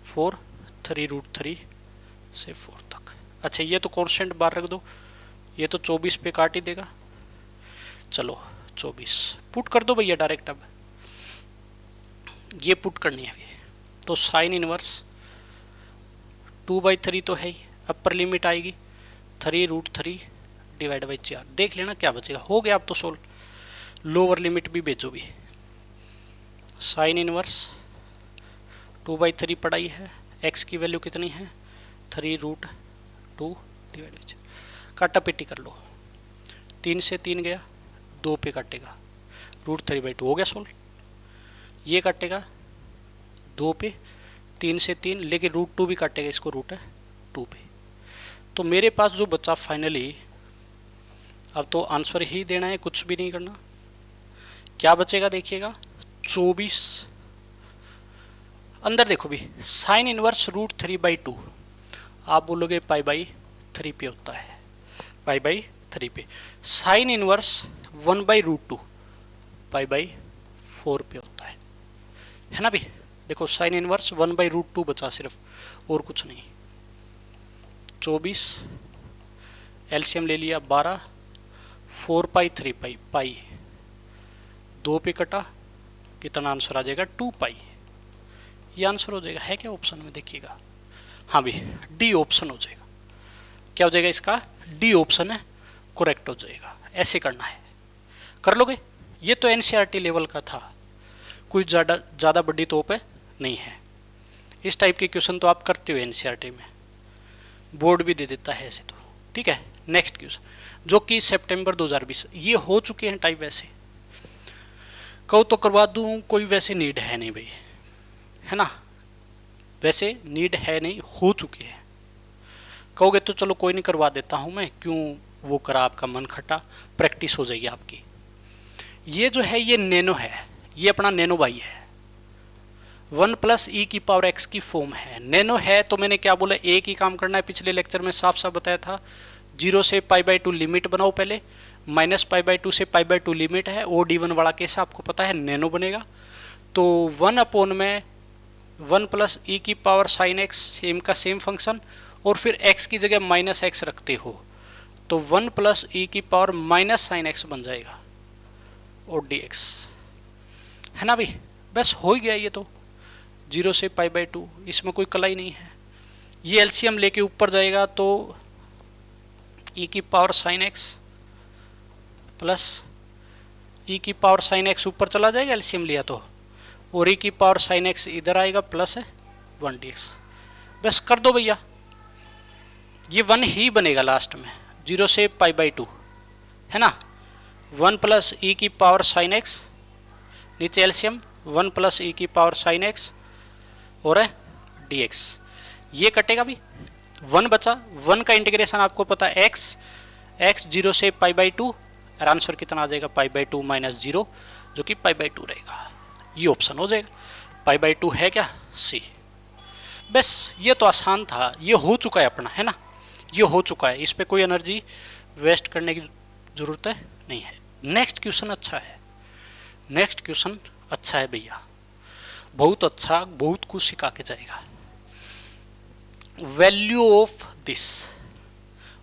4 3√3 से 4 तक। अच्छा, ये तो कांस्टेंट बार रख दो, ये तो 24 पे काट ही देगा। चलो 24 पुट कर दो भैया डायरेक्ट, अब ये पुट करनी है अभी, तो साइन इनवर्स 2/3 तो है ही, अपर लिमिट आएगी 3√3 डिवाइड बाई 4, देख लेना क्या बचेगा, हो गया अब तो सोल्व। लोअर लिमिट भी भेजो भी, साइन इनवर्स 2/3 पढ़ाई है, x की वैल्यू कितनी है 3√2 डिवाइड बाई 4, काटा पेटी कर लो, 3 से 3 गया, 2 पे काटेगा, √3/2 हो गया सोल्व। ये काटेगा 2 पे, 3 से 3, लेकिन √2 भी काटेगा, इसको √2 पे। तो मेरे पास जो बचा फाइनली, अब तो आंसर ही देना है, कुछ भी नहीं करना। क्या बचेगा देखिएगा, 24, अंदर देखो भी, साइन इनवर्स √3/2, आप बोलोगे π/3 पे होता है, π/3 पे। साइन इनवर्स 1/√2 π/4 पे होता है ना भी। देखो साइन इनवर्स 1/√2 बचा सिर्फ, और कुछ नहीं। 24 एलसीएम ले लिया 12, 4π3π, पाई 2 पे कटा, कितना आंसर आ जाएगा 2π, ये आंसर हो जाएगा। है क्या ऑप्शन में देखिएगा, हाँ भी डी ऑप्शन हो जाएगा। क्या हो जाएगा इसका, डी ऑप्शन है, करेक्ट हो जाएगा। ऐसे करना है, कर लोगे। ये तो एनसीईआरटी लेवल का था, कोई ज़्यादा बड़ी तोप है नहीं है। इस टाइप के क्वेश्चन तो आप करते हो एनसीईआरटी में, बोर्ड भी दे देता है ऐसे तो, ठीक है। नेक्स्ट क्वेश्चन जो कि सितंबर 2020, ये हो चुके हैं टाइप, वैसे कहो तो करवा दूं, कोई वैसे नीड है नहीं भाई, है ना, वैसे नीड है नहीं, हो चुके हैं। कहोगे तो चलो कोई नहीं, करवा देता हूं मैं, क्यों वो करा, आपका मन खटा, प्रैक्टिस हो जाएगी आपकी। ये जो है ये नैनो है, ये अपना नैनो भाई है, 1 + e⁻x की फॉर्म है। नैनो है तो मैंने क्या बोला, एक ही काम करना है, पिछले लेक्चर में साफ साफ बताया था। 0 से π/2 लिमिट बनाओ पहले, -π/2 से π/2 लिमिट है, OD1 वाला केस आपको पता है, नैनो बनेगा। तो 1/1 + e⁻sin x, सेम का सेम फंक्शन, और फिर x की जगह -x रखते हो, तो 1 + e⁻−sin x बन जाएगा, और dx, है ना भाई। बस हो ही गया ये तो, 0 से π/2, इसमें कोई कला ही नहीं है। ये एलसीएम लेके ऊपर जाएगा तो e⁻sin x plus e⁻sin x ऊपर चला जाएगा, एलसीएम लिया तो, और e⁻sin x इधर आएगा, प्लस है 1 dx। बस कर दो भैया, ये 1 ही बनेगा लास्ट में, 0 से π/2, है ना। 1 + e⁻sin x, नीचे एलसीएम 1 प्लस ई की पावर साइन एक्स और डी एक्स, ये कटेगा भी, 1 बचा, 1 का इंटीग्रेशन आपको पता है एक्स 0 से पाई बाई 2, और आंसर कितना आ जाएगा पाई बाई 2 माइनस 0 जो कि पाई बाई 2 रहेगा। ये ऑप्शन हो जाएगा, पाई बाई 2 है क्या, सी। बस ये तो आसान था, ये हो चुका है अपना, है ना, ये हो चुका है, इस पर कोई एनर्जी वेस्ट करने की जरूरत नहीं है। नेक्स्ट क्वेश्चन अच्छा है, नेक्स्ट क्वेश्चन अच्छा है भैया, बहुत अच्छा, बहुत कुछ सिखा के जाएगा। वैल्यू ऑफ दिस,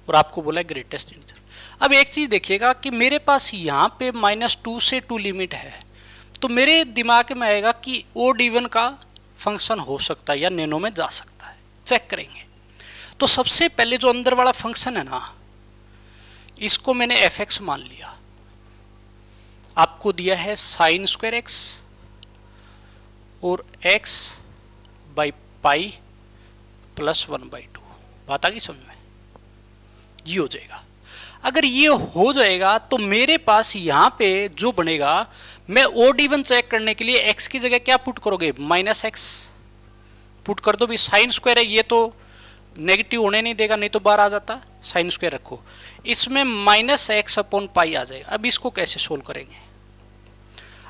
और आपको बोला है ग्रेटेस्ट इंटीजर। अब एक चीज देखिएगा कि मेरे पास यहाँ पे -2 से 2 लिमिट है, तो मेरे दिमाग में आएगा कि ओड इवन का फंक्शन हो सकता है या नैनो में जा सकता है, चेक करेंगे। तो सबसे पहले जो अंदर वाला फंक्शन है ना, इसको मैंने एफ एक्स मान लिया, आपको दिया है साइन स्क्वायर एक्स और x बाई पाई प्लस 1/2, बात आ गई समझ में, ये हो जाएगा। अगर ये हो जाएगा तो मेरे पास यहाँ पे जो बनेगा, मैं ओड इवन चेक करने के लिए x की जगह क्या पुट करोगे, -x पुट कर दो भी, साइन स्क्वायर है, ये तो नेगेटिव होने नहीं देगा, नहीं तो बाहर आ जाता, साइन स्क्वायर रखो, इसमें -x/पाई आ जाएगा। अब इसको कैसे सोल्व करेंगे,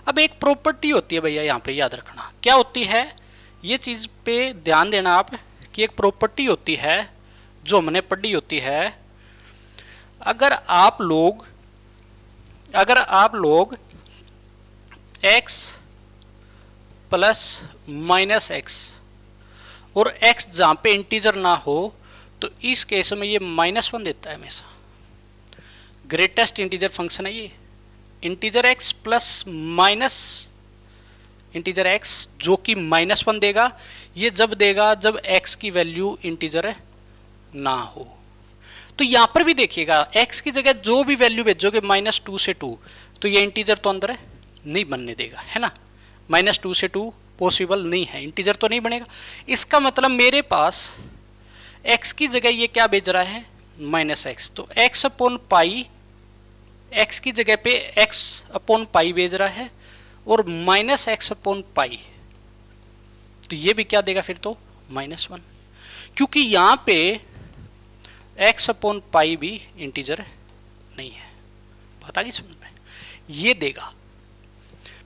अब एक प्रॉपर्टी होती है भैया यहाँ पे याद रखना, क्या होती है, ये चीज पे ध्यान देना आप, कि एक प्रॉपर्टी होती है जो हमने पढ़ी होती है, अगर आप लोग x प्लस -x और x जहाँ पे इंटीजर ना हो, तो इस केस में ये -1 देता है हमेशा, ग्रेटेस्ट इंटीजर फंक्शन है ये, integer x plus minus integer x जो कि -1 देगा, ये जब देगा जब x की वैल्यू इंटीजर ना हो। तो यहां पर भी देखिएगा x की जगह जो भी वैल्यू भेजोगे -2 से 2, तो ये इंटीजर तो अंदर नहीं बनने देगा, है ना, -2 से 2 पॉसिबल नहीं है, इंटीजर तो नहीं बनेगा। इसका मतलब मेरे पास x की जगह ये क्या भेज रहा है, -x, तो x/पाई, x की जगह पे x/पाई भेज रहा है और -x/पाई, तो ये भी क्या देगा फिर तो -1, क्योंकि यहां पे x/पाई भी इंटीजर नहीं है, बात आ गई समझ में, ये देगा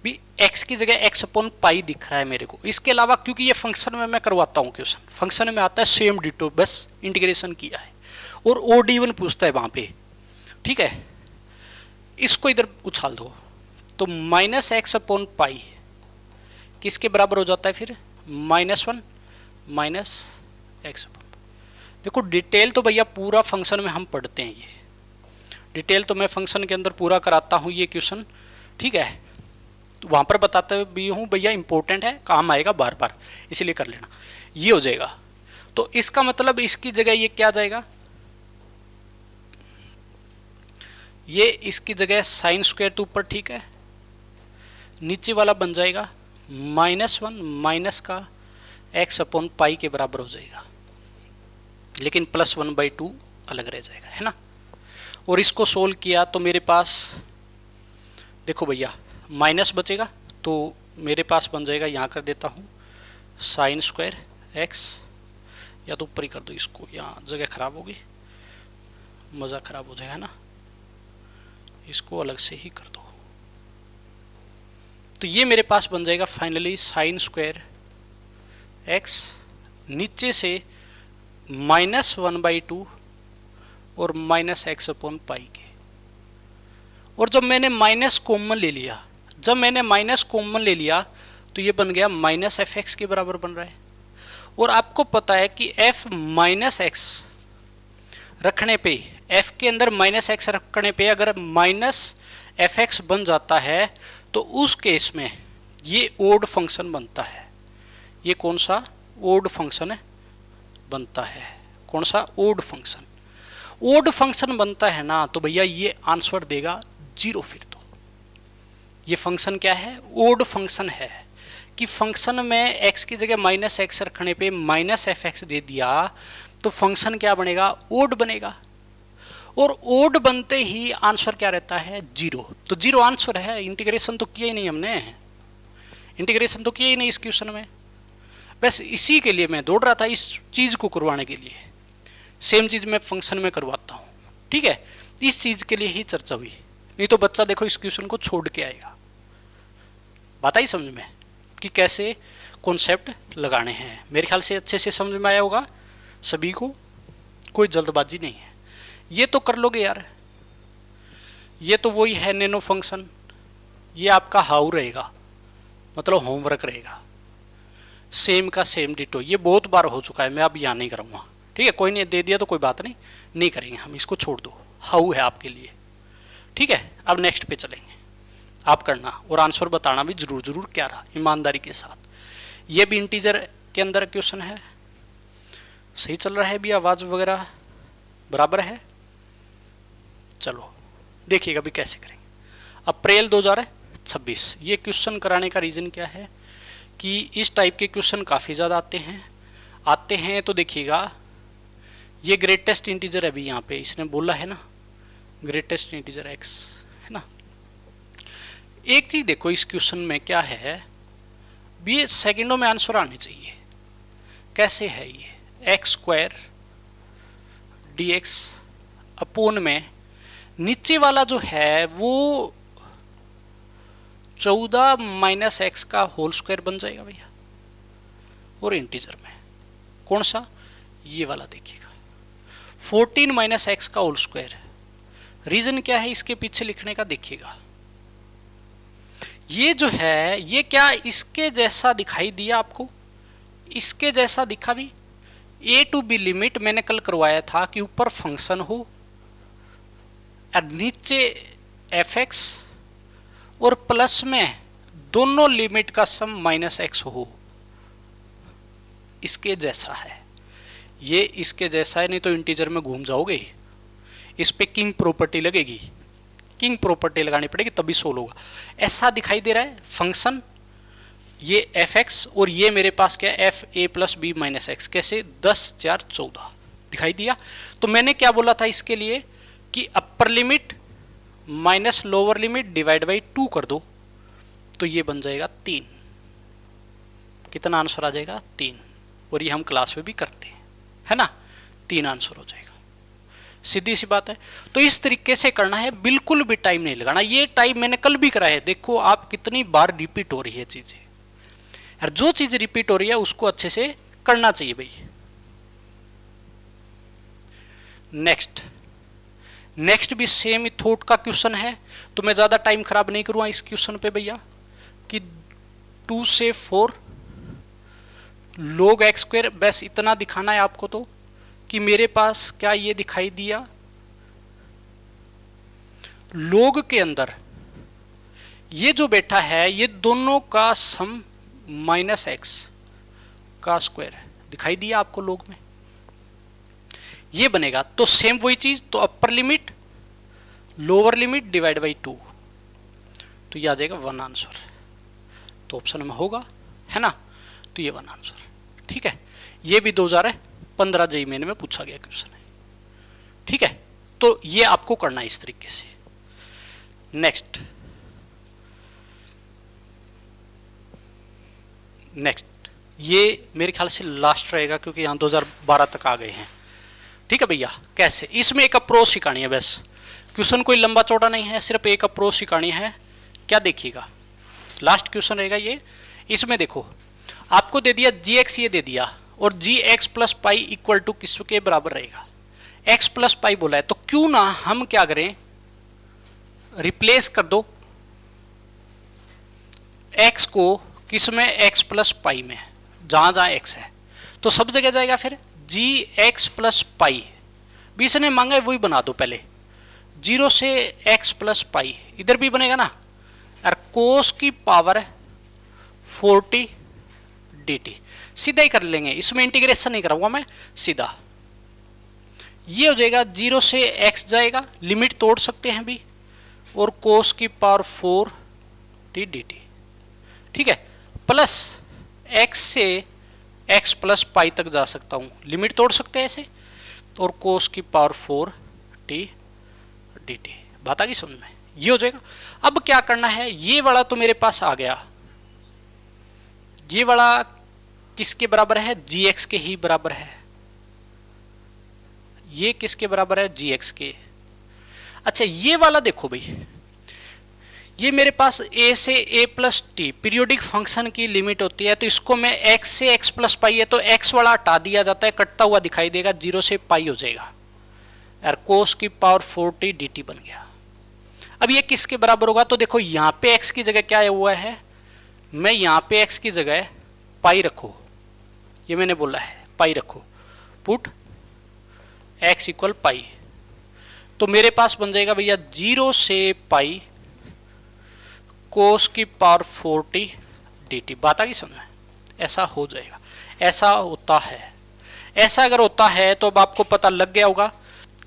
भी, x की जगह x/पाई दिख रहा है मेरे को। इसके अलावा क्योंकि ये फंक्शन में मैं करवाता हूँ क्वेश्चन, फंक्शन में आता है सेम डिटो, बस इंटीग्रेशन किया है, और ओड इवन पूछता है वहां पे, ठीक है, इसको इधर उछाल दो, तो -x/पाई किसके बराबर हो जाता है फिर, -1 -x। देखो डिटेल तो भैया पूरा फंक्शन में हम पढ़ते हैं, ये डिटेल तो मैं फंक्शन के अंदर पूरा कराता हूँ ये क्वेश्चन, ठीक है, तो वहाँ पर बताते भी हूँ भैया, इंपॉर्टेंट है, काम आएगा बार बार, इसलिए कर लेना। ये हो जाएगा, तो इसका मतलब इसकी जगह ये क्या जाएगा, ये इसकी जगह साइन स्क्वायर तो ऊपर, ठीक है, नीचे वाला बन जाएगा -1 माइनस का x/पाई के बराबर हो जाएगा, लेकिन +1/2 अलग रह जाएगा, है ना। और इसको सोल्व किया तो मेरे पास देखो भैया माइनस बचेगा, तो मेरे पास बन जाएगा, यहाँ कर देता हूँ साइन स्क्वायर x, या तो ऊपर ही कर दो इसको, यहाँ जगह खराब होगी, मज़ा खराब हो जाएगा ना, इसको अलग से ही कर दो, तो ये मेरे पास बन जाएगा फाइनली साइन स्क्वायर x, नीचे से -1/2 और -x/पाई के, और जब मैंने माइनस कॉमन ले लिया, तो ये बन गया -f(x) के बराबर बन रहा है। और आपको पता है कि f -x रखने पे, f के अंदर -x रखने पे अगर -fx बन जाता है, तो उस केस में ये ओड फंक्शन बनता है। ये कौन सा ओड फंक्शन बनता है, कौन सा ओड फंक्शन, ओड फंक्शन बनता है ना, तो भैया ये आंसर देगा 0। फिर तो ये फंक्शन क्या है, ओड फंक्शन है, कि फंक्शन में x की जगह -x रखने पे -fx दे दिया, तो फंक्शन क्या बनेगा, ओड बनेगा, और ओड बनते ही आंसर क्या रहता है, 0। तो 0 आंसर है, इंटीग्रेशन तो किया ही नहीं हमने, इंटीग्रेशन तो किया ही नहीं इस क्वेश्चन में। बस इसी के लिए मैं दौड़ रहा था, इस चीज को करवाने के लिए। सेम चीज मैं फंक्शन में करवाता हूँ, ठीक है, इस चीज के लिए ही चर्चा हुई। नहीं तो बच्चा देखो इस क्वेश्चन को छोड़ के आएगा। बात आई समझ में कि कैसे कॉन्सेप्ट लगाने हैं। मेरे ख्याल से अच्छे से समझ में आया होगा सभी को, कोई जल्दबाजी नहीं है। ये तो कर लोगे यार, ये तो वही है नैनो फंक्शन, ये आपका हाउ रहेगा, मतलब होमवर्क रहेगा, सेम का सेम डिटो। ये बहुत बार हो चुका है, मैं अब यहाँ नहीं करूँगा, ठीक है। कोई नहीं दे दिया तो कोई बात नहीं, नहीं करेंगे हम, इसको छोड़ दो, हाउ है आपके लिए, ठीक है। अब नेक्स्ट पे चलेंगे, आप करना और आंसर बताना भी जरूर जरूर क्या रहा, ईमानदारी के साथ। ये भी इंटीजर के अंदर क्वेश्चन है, सही चल रहा है भी, आवाज वगैरह बराबर है। चलो देखिएगा भी कैसे करेंगे। अप्रैल 2026 ये क्वेश्चन कराने का रीज़न क्या है कि इस टाइप के क्वेश्चन काफ़ी ज़्यादा आते हैं। तो देखिएगा ये ग्रेटेस्ट इंटीजर है, अभी यहाँ पे इसने बोला है ना ग्रेटेस्ट इंटीजर एक्स, है ना। एक चीज़ देखो इस क्वेश्चन में क्या है, ये सेकंडों में आंसर आने चाहिए। कैसे है ये, x square D x upon में नीचे वाला जो है वो 14 माइनस एक्स का होल स्क्वायर बन जाएगा भैया। और इंटीजर में कौन सा, ये वाला देखिएगा 14 माइनस एक्स का होल स्क्वायर। रीजन क्या है इसके पीछे लिखने का, देखिएगा ये जो है ये क्या इसके जैसा दिखाई दिया आपको, इसके जैसा दिखा भी। ए टू बी लिमिट मैंने कल करवाया था कि ऊपर फंक्शन हो और नीचे एफ एक्स और प्लस में दोनों लिमिट का सम माइनस एक्स हो, इसके जैसा है। ये इसके जैसा है, नहीं तो इंटीजर में घूम जाओगे। इस पे किंग प्रॉपर्टी लगेगी, किंग प्रॉपर्टी लगानी पड़ेगी तभी सोल्व होगा। ऐसा दिखाई दे रहा है फंक्शन, ये एफ एक्स और ये मेरे पास क्या f a plus b minus x, कैसे 10 4 14 दिखाई दिया। तो मैंने क्या बोला था इसके लिए कि upper limit minus lower limit divide by 2 कर दो, तो ये बन जाएगा 3। कितना आंसर आ जाएगा 3। और ये हम क्लास में भी करते हैं, है ना, 3 आंसर हो जाएगा, सीधी सी बात है। तो इस तरीके से करना है, बिल्कुल भी टाइम नहीं लगाना। ये टाइम मैंने कल भी कराया है, देखो आप कितनी बार रिपीट हो रही है चीजें। और जो चीज रिपीट हो रही है उसको अच्छे से करना चाहिए भाई। नेक्स्ट भी सेम थॉट का क्वेश्चन है, तो मैं ज्यादा टाइम खराब नहीं करूंगा इस क्वेश्चन पे भैया। कि 2 से 4 log एक्स स्क्वायर, बस इतना दिखाना है आपको। तो कि मेरे पास क्या ये दिखाई दिया, log के अंदर ये जो बैठा है ये दोनों का सम माइनस एक्स का स्क्वायर दिखाई दिया आपको log में, ये बनेगा। तो सेम वही चीज, तो upper limit lower limit divide by 2, तो ये आ जाएगा 1 आंसर। तो ऑप्शन में होगा, है ना, तो ये 1 आंसर, ठीक है। ये भी 2015 जेईई मेन में पूछा गया क्वेश्चन है, ठीक है। तो ये आपको करना है इस तरीके से। नेक्स्ट ये मेरे ख्याल से लास्ट रहेगा क्योंकि यहां 2012 तक आ गए हैं, ठीक है भैया। कैसे, इसमें एक अप्रोच सिखानी है, बस क्वेश्चन कोई लंबा चौड़ा नहीं है, सिर्फ एक अप्रोच सिखानी है। क्या देखिएगा, लास्ट क्वेश्चन रहेगा ये। इसमें देखो आपको दे दिया जी एक्स, ये दे दिया, और G X plus pi equal to किसके बराबर रहेगा, एक्स प्लस पाई बोला है। तो क्यों ना हम क्या करें, रिप्लेस कर दो एक्स को किस में, एक्स प्लस पाई में, जहां जहां एक्स है तो सब जगह जाएगा। फिर जी एक्स प्लस पाई, बीस ने मांगा है वही बना दो पहले, 0 से एक्स प्लस पाई, इधर भी बनेगा ना, और कोस की पावर 40 dt, सीधा ही कर लेंगे, इसमें इंटीग्रेशन नहीं कराऊंगा मैं, सीधा ये हो जाएगा। 0 से x जाएगा, लिमिट तोड़ सकते हैं भी, और कोस की पावर 4t dt, ठीक है। प्लस x से x प्लस पाई तक जा सकता हूं, लिमिट तोड़ सकते हैं ऐसे, और कोस की पावर 4t dt। बात आ गई समझ में, ये हो जाएगा। अब क्या करना है, ये वाला तो मेरे पास आ गया, ये वाला किसके बराबर है? gx के ही बराबर है। ये किसके बराबर है? gx के। अच्छा ये वाला देखो भाई, ये मेरे पास a से a plus T periodic function की लिमिट होती है, तो इसको मैं x से x प्लस पाई है तो x वाला हटा दिया जाता है, कटता हुआ दिखाई देगा, 0 से पाई हो जाएगा यार, cos की पावर 4t dt बन गया। अब ये किसके बराबर होगा? तो देखो यहाँ पे x की जगह क्या हुआ है, मैं यहाँ पे x की जगह पाई रखो, ये मैंने बोला है पाई रखो, पुट x इक्वल पाई, तो मेरे पास बन जाएगा भैया 0 से पाई कोस की पावर 4t dt। बात आ गई समझ में? ऐसा हो जाएगा, ऐसा होता है। ऐसा अगर होता है तो अब आपको पता लग गया होगा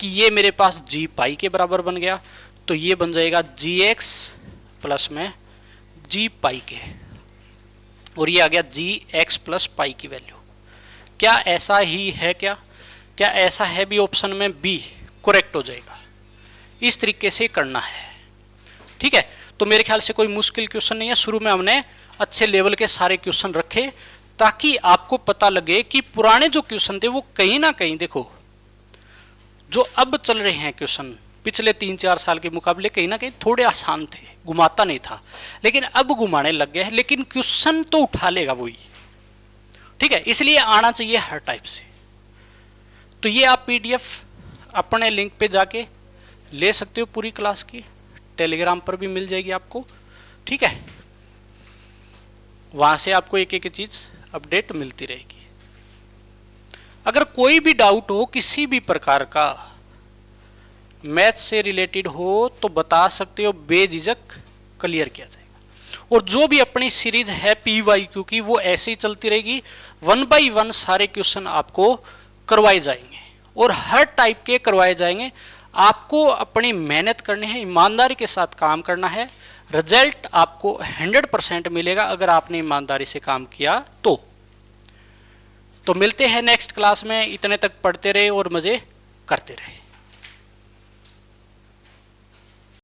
कि ये मेरे पास g पाई के बराबर बन गया, तो ये बन जाएगा gx प्लस में g पाई के, और ये आ गया gx प्लस पाई की वैल्यू। क्या ऐसा ही है? क्या ऐसा है भी? ऑप्शन में बी करेक्ट हो जाएगा। इस तरीके से करना है, ठीक है। तो मेरे ख्याल से कोई मुश्किल क्वेश्चन नहीं है। शुरू में हमने अच्छे लेवल के सारे क्वेश्चन रखे ताकि आपको पता लगे कि पुराने जो क्वेश्चन थे वो कहीं ना कहीं, देखो जो अब चल रहे हैं क्वेश्चन पिछले 3-4 साल के मुकाबले कहीं ना कहीं थोड़े आसान थे, घुमाता नहीं था, लेकिन अब घुमाने लग गया है, लेकिन क्वेश्चन तो उठा लेगा वही, ठीक है। इसलिए आना चाहिए हर टाइप से। तो ये आप पीडीएफ अपने लिंक पे जाके ले सकते हो, पूरी क्लास की टेलीग्राम पर भी मिल जाएगी आपको, ठीक है। वहां से आपको एक एक चीज अपडेट मिलती रहेगी। अगर कोई भी डाउट हो किसी भी प्रकार का, मैथ से रिलेटेड हो, तो बता सकते हो, बेझिझक क्लियर किया जाएगा। और जो भी अपनी सीरीज है PYQ की, वो ऐसे ही चलती रहेगी, 1 बाय 1 सारे क्वेश्चन आपको करवाए जाएंगे और हर टाइप के करवाए जाएंगे। आपको अपनी मेहनत करनी है, ईमानदारी के साथ काम करना है, रिजल्ट आपको 100% मिलेगा अगर आपने ईमानदारी से काम किया तो मिलते हैं नेक्स्ट क्लास में। इतने तक पढ़ते रहे और मजे करते रहे।